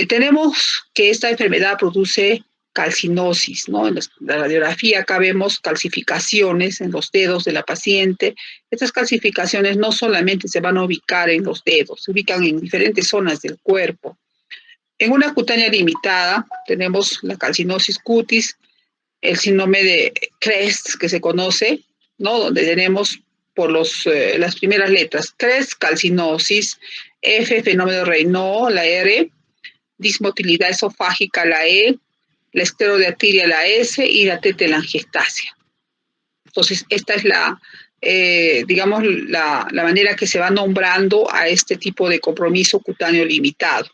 A: Tenemos que esta enfermedad produce calcinosis, ¿no? En la radiografía acá vemos calcificaciones en los dedos de la paciente. Estas calcificaciones no solamente se van a ubicar en los dedos, se ubican en diferentes zonas del cuerpo. En una cutánea limitada tenemos la calcinosis cutis, el síndrome de Crest, que se conoce, ¿no? Donde tenemos por las primeras letras, Crest, calcinosis, F, fenómeno de Raynaud, la R, dismotilidad esofágica, la E, la esclerodermia, la S, y la T, telangiectasia. Entonces, esta es digamos, la manera que se va nombrando a este tipo de compromiso cutáneo limitado,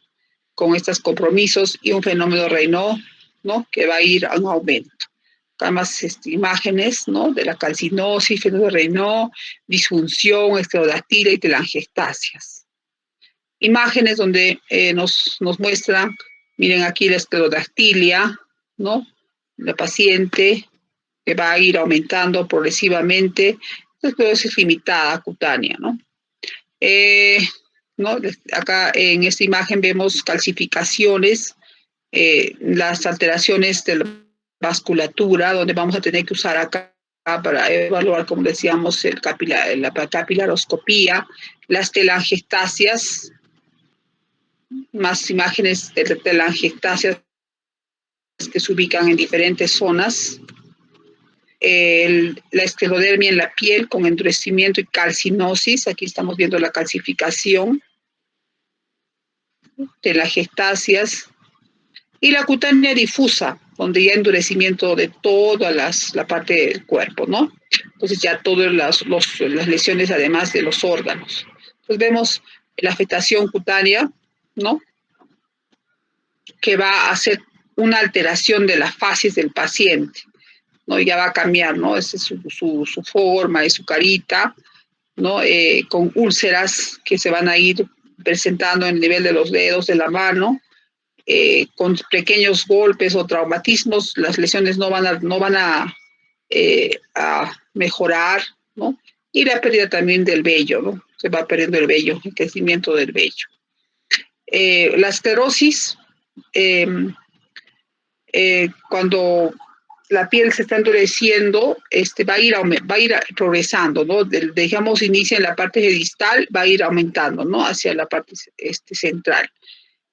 A: con estos compromisos y un fenómeno de Raynaud, ¿no? Que va a ir a un aumento. Acá más imágenes, ¿no? De la calcinosis, fenómeno de Raynaud, disfunción, esclerodermia y telangiectasias. Imágenes donde nos muestran, miren aquí la esclerodactilia, ¿no? La paciente que va a ir aumentando progresivamente, la esclerosis limitada cutánea, ¿no? ¿No? Acá en esta imagen vemos calcificaciones, las alteraciones de la vasculatura, donde vamos a tener que usar acá para evaluar, como decíamos, la capilaroscopía, las telangiectasias, más imágenes de telangiectasias que se ubican en diferentes zonas, la esclerodermia en la piel con endurecimiento y calcinosis, aquí estamos viendo la calcificación, telangiectasias, y la cutánea difusa, donde ya endurecimiento de toda la parte del cuerpo, ¿no? Entonces ya todas las lesiones además de los órganos. Entonces vemos la afectación cutánea, ¿no? Que va a hacer una alteración de las fases del paciente, ¿no? Ya va a cambiar, ¿no? Esa es su forma y su carita, ¿no? Con úlceras que se van a ir presentando en el nivel de los dedos de la mano, con pequeños golpes o traumatismos, las lesiones no van a mejorar, ¿no? Y la pérdida también del vello, ¿no? Se va perdiendo el vello, el crecimiento del vello. La esclerosis, cuando la piel se está endureciendo, va a ir progresando, ¿no? Digamos, inicia en la parte distal, va a ir aumentando, ¿no? Hacia la parte central.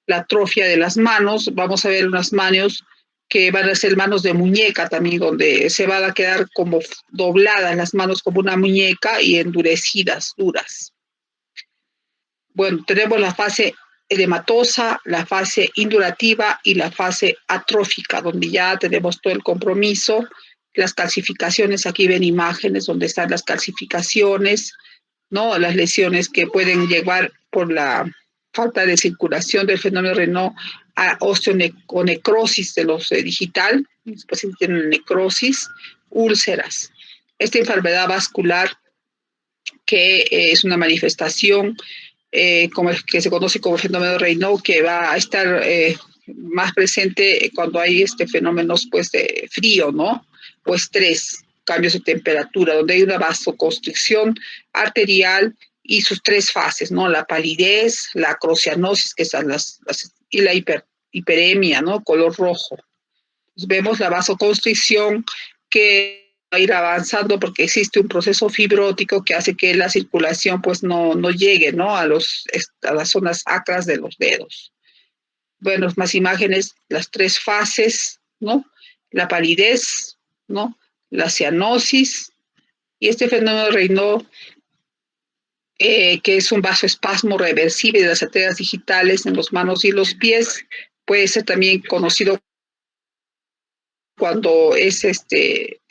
A: La atrofia de las manos, vamos a ver unas manos que van a ser manos de muñeca también, donde se van a quedar como dobladas las manos como una muñeca y endurecidas, duras. Bueno, tenemos la fase edematosa, la fase indurativa y la fase atrófica, donde ya tenemos todo el compromiso. Las calcificaciones, aquí ven imágenes donde están las calcificaciones, ¿no? Las lesiones que pueden llevar por la falta de circulación del fenómeno Raynaud a osteonecrosis de los digital, los pacientes tienen necrosis, úlceras. Esta enfermedad vascular que es una manifestación que se conoce como fenómeno Raynaud, que va a estar más presente cuando hay fenómenos pues, de frío, ¿no? O estrés, cambios de temperatura, donde hay una vasoconstricción arterial y sus tres fases, ¿no? La palidez, la acrocianosis, que son y la hiperemia, ¿no? Color rojo. Vemos la vasoconstricción que va a ir avanzando porque existe un proceso fibrótico que hace que la circulación pues no llegue, ¿no? a las zonas acras de los dedos. Bueno, más imágenes, las 3 fases, ¿no? La palidez, ¿no? La cianosis y este fenómeno de Raynaud, que es un vasoespasmo reversible de las arterias digitales en las manos y los pies, puede ser también conocido cuando es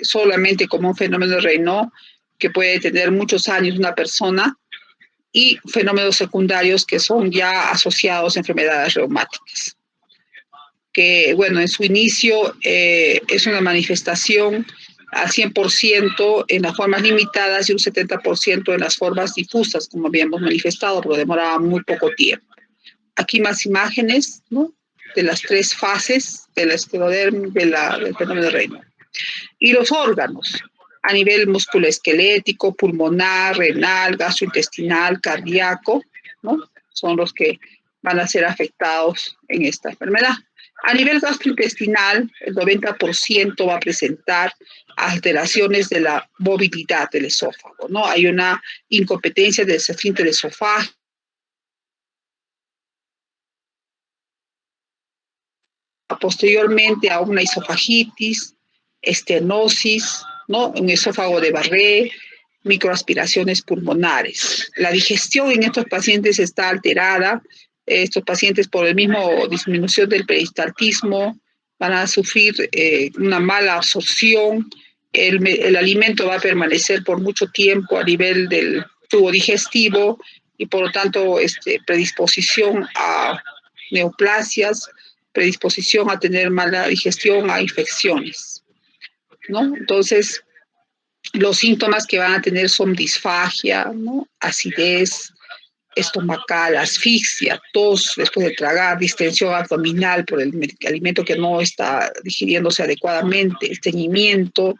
A: solamente como un fenómeno de Raynaud, que puede tener muchos años una persona, y fenómenos secundarios que son ya asociados a enfermedades reumáticas. Que, bueno, en su inicio es una manifestación al 100% en las formas limitadas y un 70% en las formas difusas, como habíamos manifestado, pero demoraba muy poco tiempo. Aquí más imágenes, ¿no? De las 3 fases de la esclerodermia, del fenómeno de Raynaud. Y los órganos, a nivel musculoesquelético, pulmonar, renal, gastrointestinal, cardíaco, ¿no? Son los que van a ser afectados en esta enfermedad. A nivel gastrointestinal, el 90% va a presentar alteraciones de la movilidad del esófago, ¿no? Hay una incompetencia del esfínter esofágico, posteriormente a una esofagitis, estenosis, ¿no? Un esófago de Barré, microaspiraciones pulmonares. La digestión en estos pacientes está alterada. Estos pacientes, por el mismo disminución del peristaltismo, van a sufrir una mala absorción. El alimento va a permanecer por mucho tiempo a nivel del tubo digestivo y, por lo tanto, predisposición a neoplasias, predisposición a tener mala digestión, a infecciones, ¿no? Entonces, los síntomas que van a tener son disfagia, ¿no? Acidez estomacal, asfixia, tos después de tragar, distensión abdominal por el alimento que no está digiriéndose adecuadamente, estreñimiento,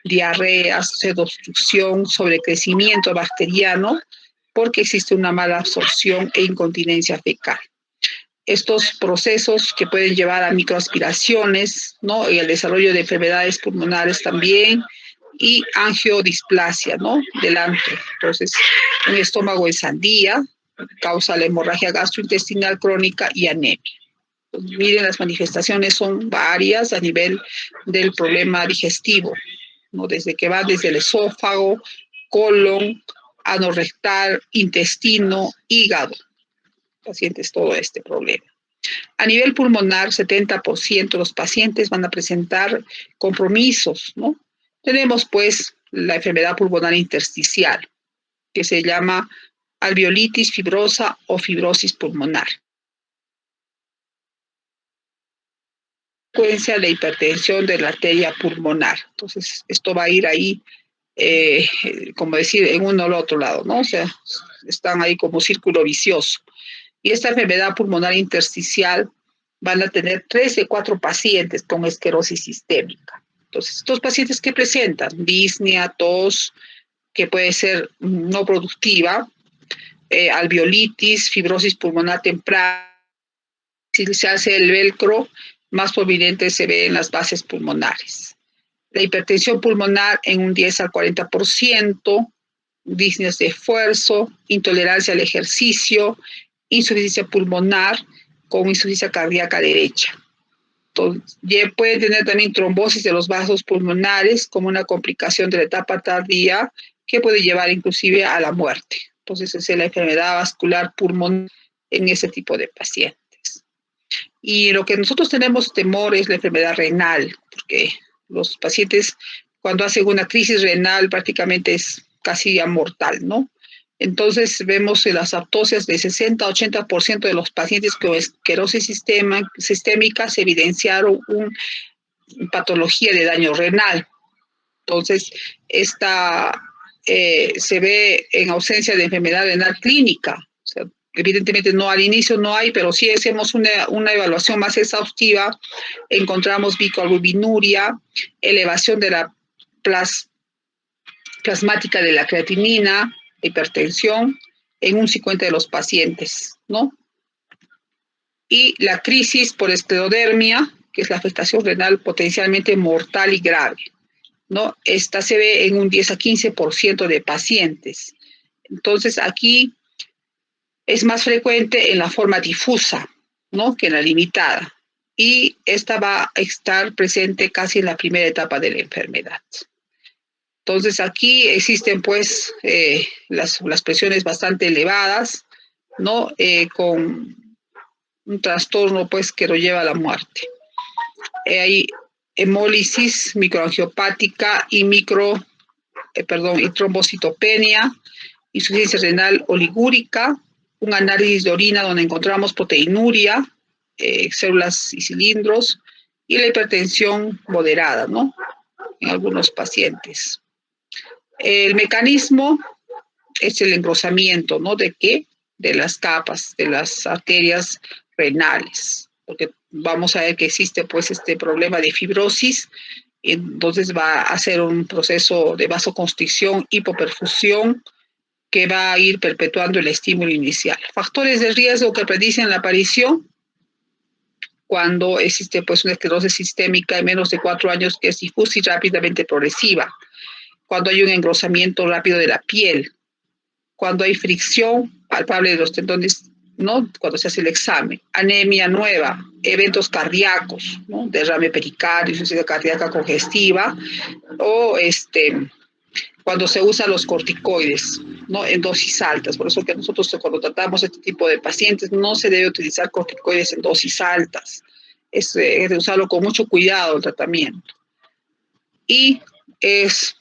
A: diarrea, pseudoobstrucción, sobrecrecimiento bacteriano, porque existe una mala absorción e incontinencia fecal. Estos procesos que pueden llevar a microaspiraciones, ¿no? Y el desarrollo de enfermedades pulmonares también, y angiodisplasia, ¿no? Del antro. Entonces, un estómago en sandía causa la hemorragia gastrointestinal crónica y anemia. Entonces, miren, las manifestaciones son varias a nivel del problema digestivo, ¿no? Desde que va desde el esófago, colon, ano rectal, intestino, hígado. Pacientes todo este problema. A nivel pulmonar, 70% de los pacientes van a presentar compromisos, ¿no? Tenemos, pues, la enfermedad pulmonar intersticial, que se llama alveolitis fibrosa o fibrosis pulmonar. Consecuencia de hipertensión de la arteria pulmonar. Entonces, esto va a ir ahí, como decir, en uno al otro lado, ¿no? O sea, están ahí como círculo vicioso. Y esta enfermedad pulmonar intersticial van a tener 3 de 4 pacientes con esclerosis sistémica. Entonces, estos pacientes que presentan disnea, tos, que puede ser no productiva, alveolitis, fibrosis pulmonar temprana. Si se hace el velcro, más prominente se ve en las bases pulmonares. La hipertensión pulmonar en un 10 al 40%, disneas de esfuerzo, intolerancia al ejercicio, insuficiencia pulmonar con insuficiencia cardíaca derecha. Entonces, puede tener también trombosis de los vasos pulmonares como una complicación de la etapa tardía que puede llevar inclusive a la muerte. Entonces, esa es la enfermedad vascular pulmonar en ese tipo de pacientes. Y lo que nosotros tenemos temor es la enfermedad renal, porque los pacientes cuando hacen una crisis renal prácticamente es casi ya mortal, ¿no? Entonces vemos en las autopsias de 60 a 80% de los pacientes con esclerosis sistémica se evidenciaron una patología de daño renal. Entonces, esta se ve en ausencia de enfermedad renal clínica. O sea, evidentemente no, al inicio no hay, pero si hacemos una evaluación más exhaustiva, encontramos bicoalbuminuria, elevación de la plasmática de la creatinina, hipertensión, en un 50% de los pacientes, ¿no? Y la crisis por esclerodermia que es la afectación renal potencialmente mortal y grave, ¿no? Esta se ve en un 10 a 15% de pacientes. Entonces, aquí es más frecuente en la forma difusa, ¿no?, que en la limitada. Y esta va a estar presente casi en la primera etapa de la enfermedad. Entonces, aquí existen, pues, las presiones bastante elevadas, ¿no?, con un trastorno, pues, que lo lleva a la muerte. Hay hemólisis microangiopática y y trombocitopenia, insuficiencia renal oligúrica, un análisis de orina donde encontramos proteinuria, células y cilindros, y la hipertensión moderada, ¿no?, en algunos pacientes. El mecanismo es el engrosamiento, ¿no?, ¿de qué? De las capas, de las arterias renales, porque vamos a ver que existe, pues, este problema de fibrosis, entonces va a ser un proceso de vasoconstricción, hipoperfusión, que va a ir perpetuando el estímulo inicial. Factores de riesgo que predicen la aparición cuando existe, pues, una esclerosis sistémica en menos de 4 años que es difusa y rápidamente progresiva, cuando hay un engrosamiento rápido de la piel, cuando hay fricción palpable de los tendones, ¿no?, cuando se hace el examen, anemia nueva, eventos cardíacos, ¿no?, derrame pericardio, insuficiencia cardíaca congestiva, o cuando se usan los corticoides, ¿no?, en dosis altas. Por eso que nosotros, cuando tratamos este tipo de pacientes, no se debe utilizar corticoides en dosis altas. Es de usarlo con mucho cuidado el tratamiento. Y es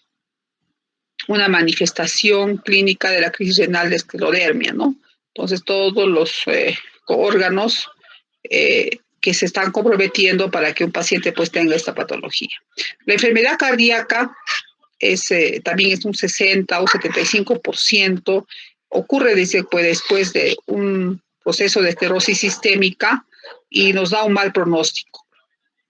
A: una manifestación clínica de la crisis renal de esclerodermia, ¿no? Entonces, todos los órganos que se están comprometiendo para que un paciente, pues, tenga esta patología. La enfermedad cardíaca también es un 60 o 75%, ocurre después de un proceso de esclerosis sistémica y nos da un mal pronóstico,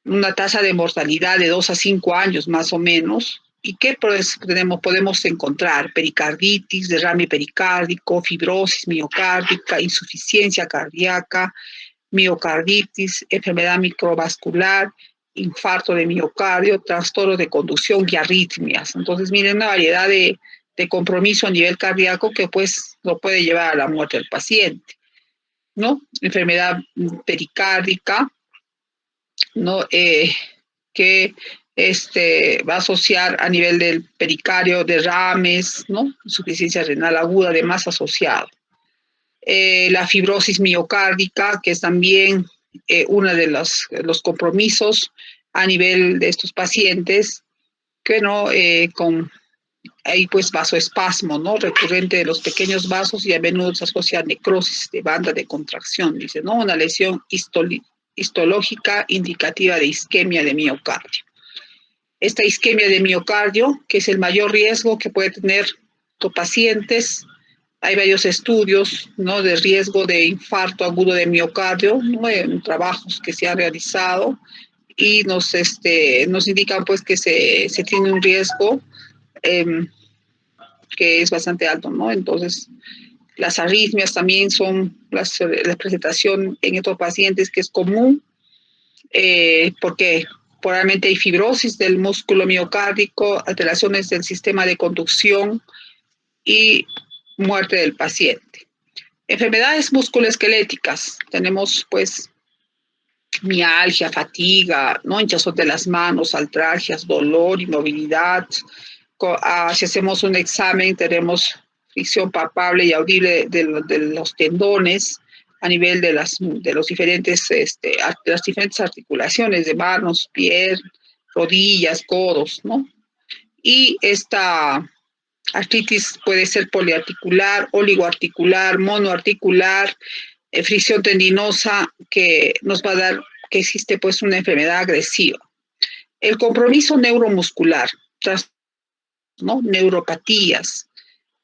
A: una tasa de mortalidad de 2 a 5 años más o menos. ¿Y qué podemos encontrar? Pericarditis, derrame pericárdico, fibrosis miocárdica, insuficiencia cardíaca, miocarditis, enfermedad microvascular, infarto de miocardio, trastorno de conducción y arritmias. Entonces, miren, una variedad de compromiso a nivel cardíaco que, pues, lo puede llevar a la muerte del paciente, ¿no? Enfermedad pericárdica, ¿no?, que va a asociar a nivel del pericardio derrames, ¿no?, insuficiencia renal aguda, además asociado. La fibrosis miocárdica, que es también uno de los compromisos a nivel de estos pacientes, que no, hay, pues, vasoespasmo, ¿no?, recurrente de los pequeños vasos, y a menudo se asocia a necrosis de banda de contracción, dice, ¿no?, una lesión histológica indicativa de isquemia de miocardio. Esta isquemia de miocardio, que es el mayor riesgo que puede tener los pacientes, hay varios estudios, ¿no?, de riesgo de infarto agudo de miocardio, ¿no?, en trabajos que se han realizado, y nos indican, pues, que se tiene un riesgo que es bastante alto, ¿no? Entonces, las arritmias también son la presentación en estos pacientes que es común, porque probablemente hay fibrosis del músculo miocárdico, alteraciones del sistema de conducción y muerte del paciente. Enfermedades musculoesqueléticas, tenemos, pues, mialgia, fatiga, ¿no?, hinchazón de las manos, artralgias, dolor, inmovilidad. Si hacemos un examen, tenemos fricción palpable y audible de los tendones a nivel de las diferentes articulaciones de manos, pies, rodillas, codos, ¿no? Y esta artritis puede ser poliarticular, oligoarticular, monoarticular, fricción tendinosa, que nos va a dar que existe, pues, una enfermedad agresiva. El compromiso neuromuscular, ¿no?, neuropatías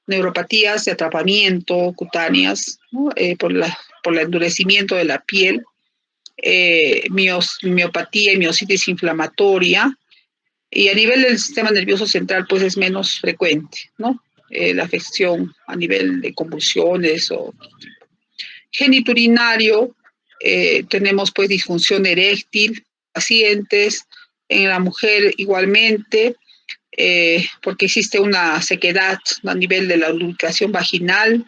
A: de atrapamiento cutáneas, ¿no?, por el endurecimiento de la piel, miopatía y miositis inflamatoria, y a nivel del sistema nervioso central, pues, es menos frecuente, ¿no?, la afección a nivel de convulsiones o geniturinario, tenemos, pues, disfunción eréctil, pacientes, en la mujer igualmente, porque existe una sequedad a nivel de la lubricación vaginal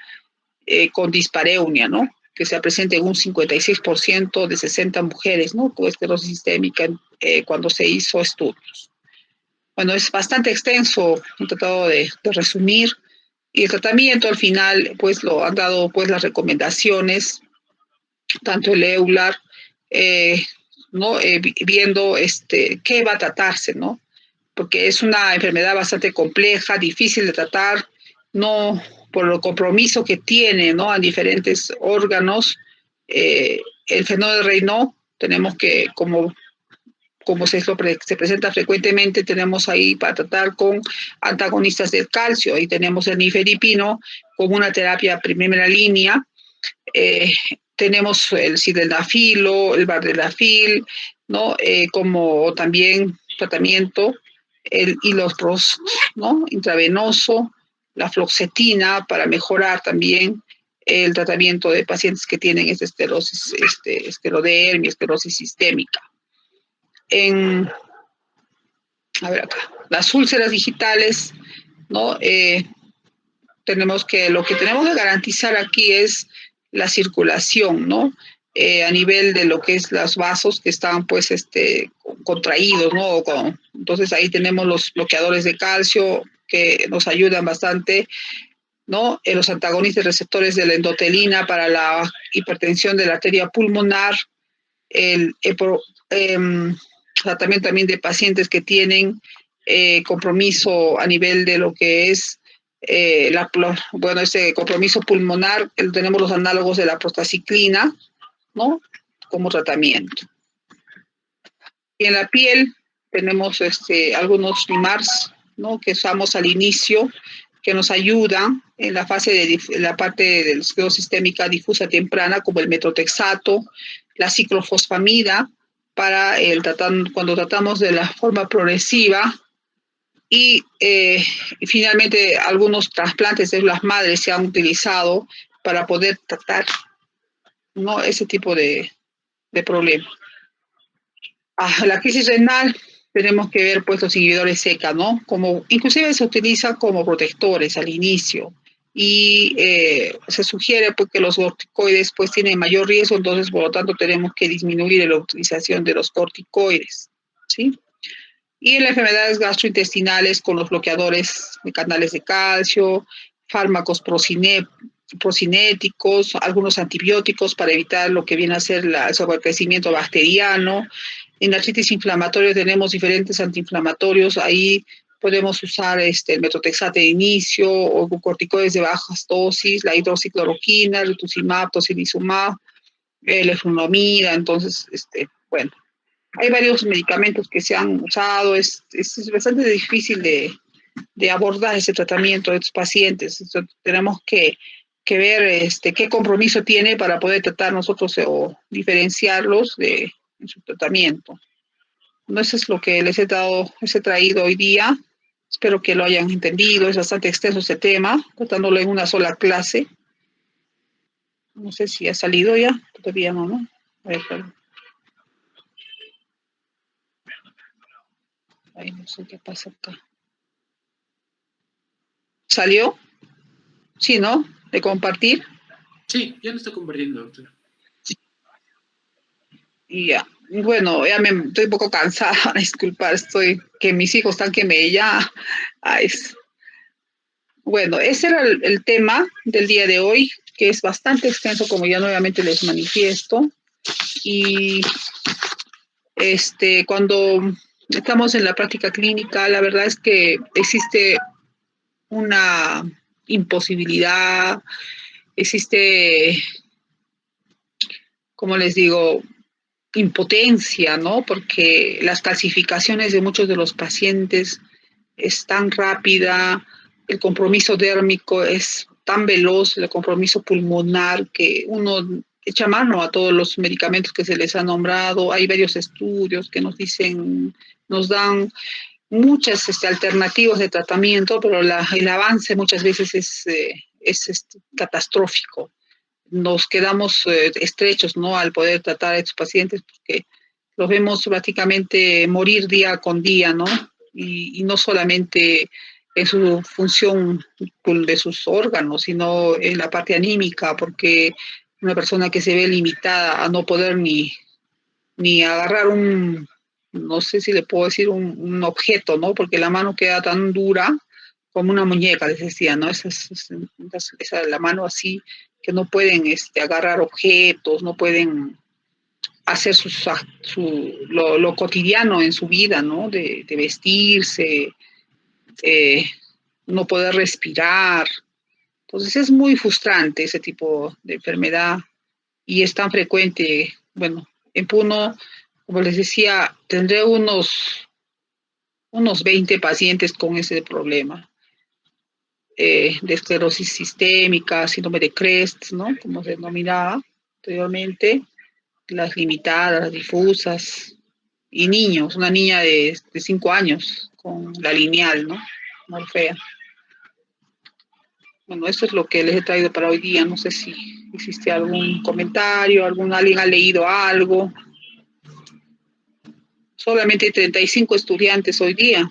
A: con dispareunia, ¿no? Que se presenta en un 56% de 60 mujeres, ¿no? Con esclerosis sistémica cuando se hizo estudios. Bueno, es bastante extenso, he tratado de resumir, y el tratamiento al final, pues lo han dado pues las recomendaciones, tanto el EULAR, ¿no? Viendo qué va a tratarse, ¿no? Porque es una enfermedad bastante compleja, difícil de tratar, no por el compromiso que tiene, ¿no? A diferentes órganos. El fenómeno de Raynaud, tenemos que, como se presenta frecuentemente, tenemos ahí para tratar con antagonistas del calcio, y tenemos el nifedipino como una terapia primera línea. Tenemos el sildenafilo, el vardenafil, ¿no? Como también tratamiento, el hilotros, ¿no? Intravenoso, la fluoxetina para mejorar también el tratamiento de pacientes que tienen esta esclerosis, esclerodermia, esclerosis sistémica. A ver acá, las úlceras digitales, ¿no? Lo que tenemos que garantizar aquí es la circulación, ¿no? A nivel de lo que es los vasos que están, pues, contraídos, ¿no? Entonces ahí tenemos los bloqueadores de calcio que nos ayudan bastante, ¿no? Los antagonistas receptores de la endotelina para la hipertensión de la arteria pulmonar, tratamiento también de pacientes que tienen compromiso a nivel de lo que es ese compromiso pulmonar. Tenemos los análogos de la prostacyclina, ¿no? Como tratamiento. Y en la piel tenemos algunos LIMARS, ¿no? Que usamos al inicio, que nos ayudan en la fase de la parte de la esclerosis sistémica difusa temprana, como el metotrexato, la ciclofosfamida, para cuando tratamos de la forma progresiva. Y finalmente algunos trasplantes de células madres se han utilizado para poder tratar, ¿no? Ese tipo de problemas. La crisis renal, tenemos que ver pues los inhibidores SECA, ¿no? Inclusive se utilizan como protectores al inicio, y se sugiere pues que los corticoides pues tienen mayor riesgo, entonces por lo tanto tenemos que disminuir la utilización de los corticoides, ¿sí? Y en las enfermedades gastrointestinales, con los bloqueadores de canales de calcio, fármacos procinéticos, algunos antibióticos para evitar lo que viene a ser el sobrecrecimiento bacteriano. En artritis inflamatoria tenemos diferentes antiinflamatorios. Ahí podemos usar el metotrexate de inicio o corticoides de bajas dosis, la hidroxicloroquina, rituximab, tocilizumab, leflunomida. Entonces, bueno, hay varios medicamentos que se han usado. Es bastante difícil de abordar ese tratamiento de estos pacientes. Entonces, tenemos que ver qué compromiso tiene para poder tratar nosotros o diferenciarlos en su tratamiento. No, eso es lo que les he traído hoy día. Espero que lo hayan entendido. Es bastante extenso este tema, tratándolo en una sola clase. No sé si ha salido ya. Todavía no, ¿no? A ver, perdón. Ay, no sé qué pasa acá. ¿Salió? Sí, ¿no? ¿De compartir?
B: Sí, ya lo está compartiendo, doctora.
A: Y ya. Bueno, estoy un poco cansada, disculpar, que mis hijos están que me ya. Bueno, ese era el tema del día de hoy, que es bastante extenso, como ya nuevamente les manifiesto. Y cuando estamos en la práctica clínica, la verdad es que existe una imposibilidad, existe, como les digo, impotencia, ¿no? Porque las calcificaciones de muchos de los pacientes es tan rápida, el compromiso dérmico es tan veloz, el compromiso pulmonar, que uno echa mano a todos los medicamentos que se les ha nombrado. Hay varios estudios que nos dan muchas alternativas de tratamiento, pero el avance muchas veces es catastrófico. Nos quedamos estrechos, ¿no? Al poder tratar a estos pacientes, porque los vemos prácticamente morir día con día, ¿no? Y no solamente en su función de sus órganos, sino en la parte anímica, porque una persona que se ve limitada a no poder ni agarrar no sé si le puedo decir un objeto, ¿no? Porque la mano queda tan dura como una muñeca, les decía, ¿no? Esa la mano así, que no pueden agarrar objetos, no pueden hacer lo cotidiano en su vida, ¿no? De vestirse, eh, no poder respirar. Entonces es muy frustrante ese tipo de enfermedad y es tan frecuente. Bueno, en Puno, como les decía, tendré unos 20 pacientes con ese problema de esclerosis sistémica, síndrome de Crest, ¿no? Como se denominaba anteriormente, las limitadas, las difusas, y niños, una niña de 5 años con la lineal, ¿no? Morfea. Bueno, eso es lo que les he traído para hoy día. No sé si existe algún comentario, alguien ha leído algo. Solamente hay 35 estudiantes hoy día.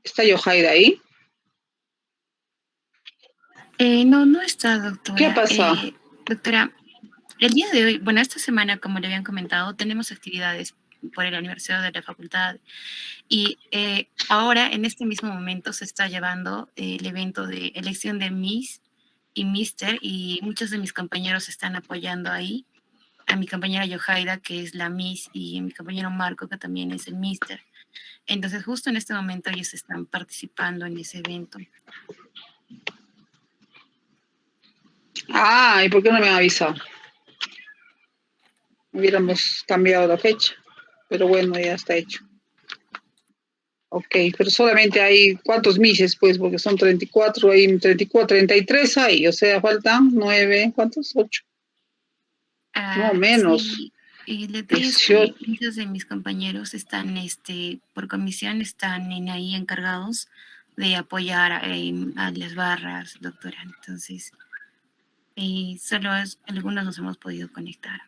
A: ¿Está Yohaira ahí?
C: No, no está,
A: ¿Qué
C: doctora.
A: pasa?
C: Doctora, el día de hoy, bueno, esta semana, como le habían comentado, tenemos actividades por el aniversario de la facultad y ahora, en este mismo momento, se está llevando el evento de elección de Miss y Mister y muchos de mis compañeros están apoyando ahí. A mi compañera Yohaida, que es la Miss, y a mi compañero Marco, que también es el Mister. Entonces, justo en este momento ellos están participando en ese evento.
A: ¿Y por qué no me han avisado? Hubiéramos cambiado la fecha, pero bueno, ya está hecho. Ok, pero solamente hay, ¿cuántos mises? Pues, porque son 34, hay 34, 33 hay, o sea, faltan 9, ¿cuántos? 8. No, menos.
C: Sí, el detalle es que
A: 18.
C: muchos de mis compañeros están, por comisión, están ahí encargados de apoyar a las barras, doctora. Entonces, solo algunos nos hemos podido conectar.